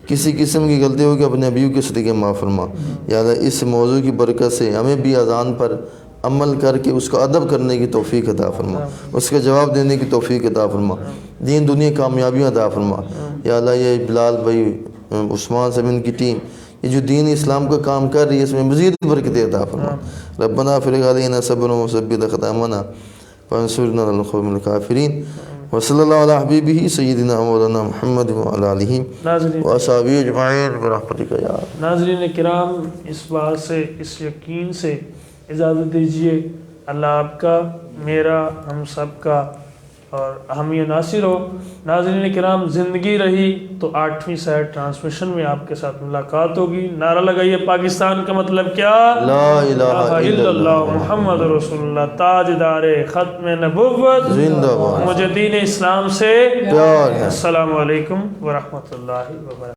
کسی قسم کی غلطی ہو کہ اپنے ابیوں کے صدقے معاف فرما. یا اللہ اس موضوع کی برکت سے ہمیں بھی اذان پر عمل کر کے اس کا ادب کرنے کی توفیق عطا فرما, اس کا جواب دینے کی توفیق عطا فرما, دین دنیا کامیابیاں عطا فرما. یا اللہ یہ بلال بھائی, عثمان صاحب ان کی ٹیم یہ جو دین اسلام کا کام کر رہی ہے اس میں مزید برکت عطا فرما. ربنا افرغ علینا صبرا وثبت اقدامنا وانصرنا علی القوم الکافرین. وصلی اللہ علی حبیبہ سیدنا مولانا محمد وعلی آلہ واصحابہ اجمعین برحمتک یا ارحم. ناظرین کرام, اس بات سے, اس یقین سے اجازت دیجیے اللہ آپ کا, میرا, ہم سب کا اور ہم یہ ناصر ہو. ناظرین کرام, زندگی رہی تو 8ویں سیر ٹرانسمیشن میں آپ کے ساتھ ملاقات ہوگی. نعرہ لگائیے پاکستان کا مطلب کیا؟ لا الہ الا اللہ محمد رسول اللہ. تاجدار ختم نبوت زندہ باد. مجدین اسلام سے پیار ہے. السلام علیکم ورحمۃ اللہ وبرکاتہ.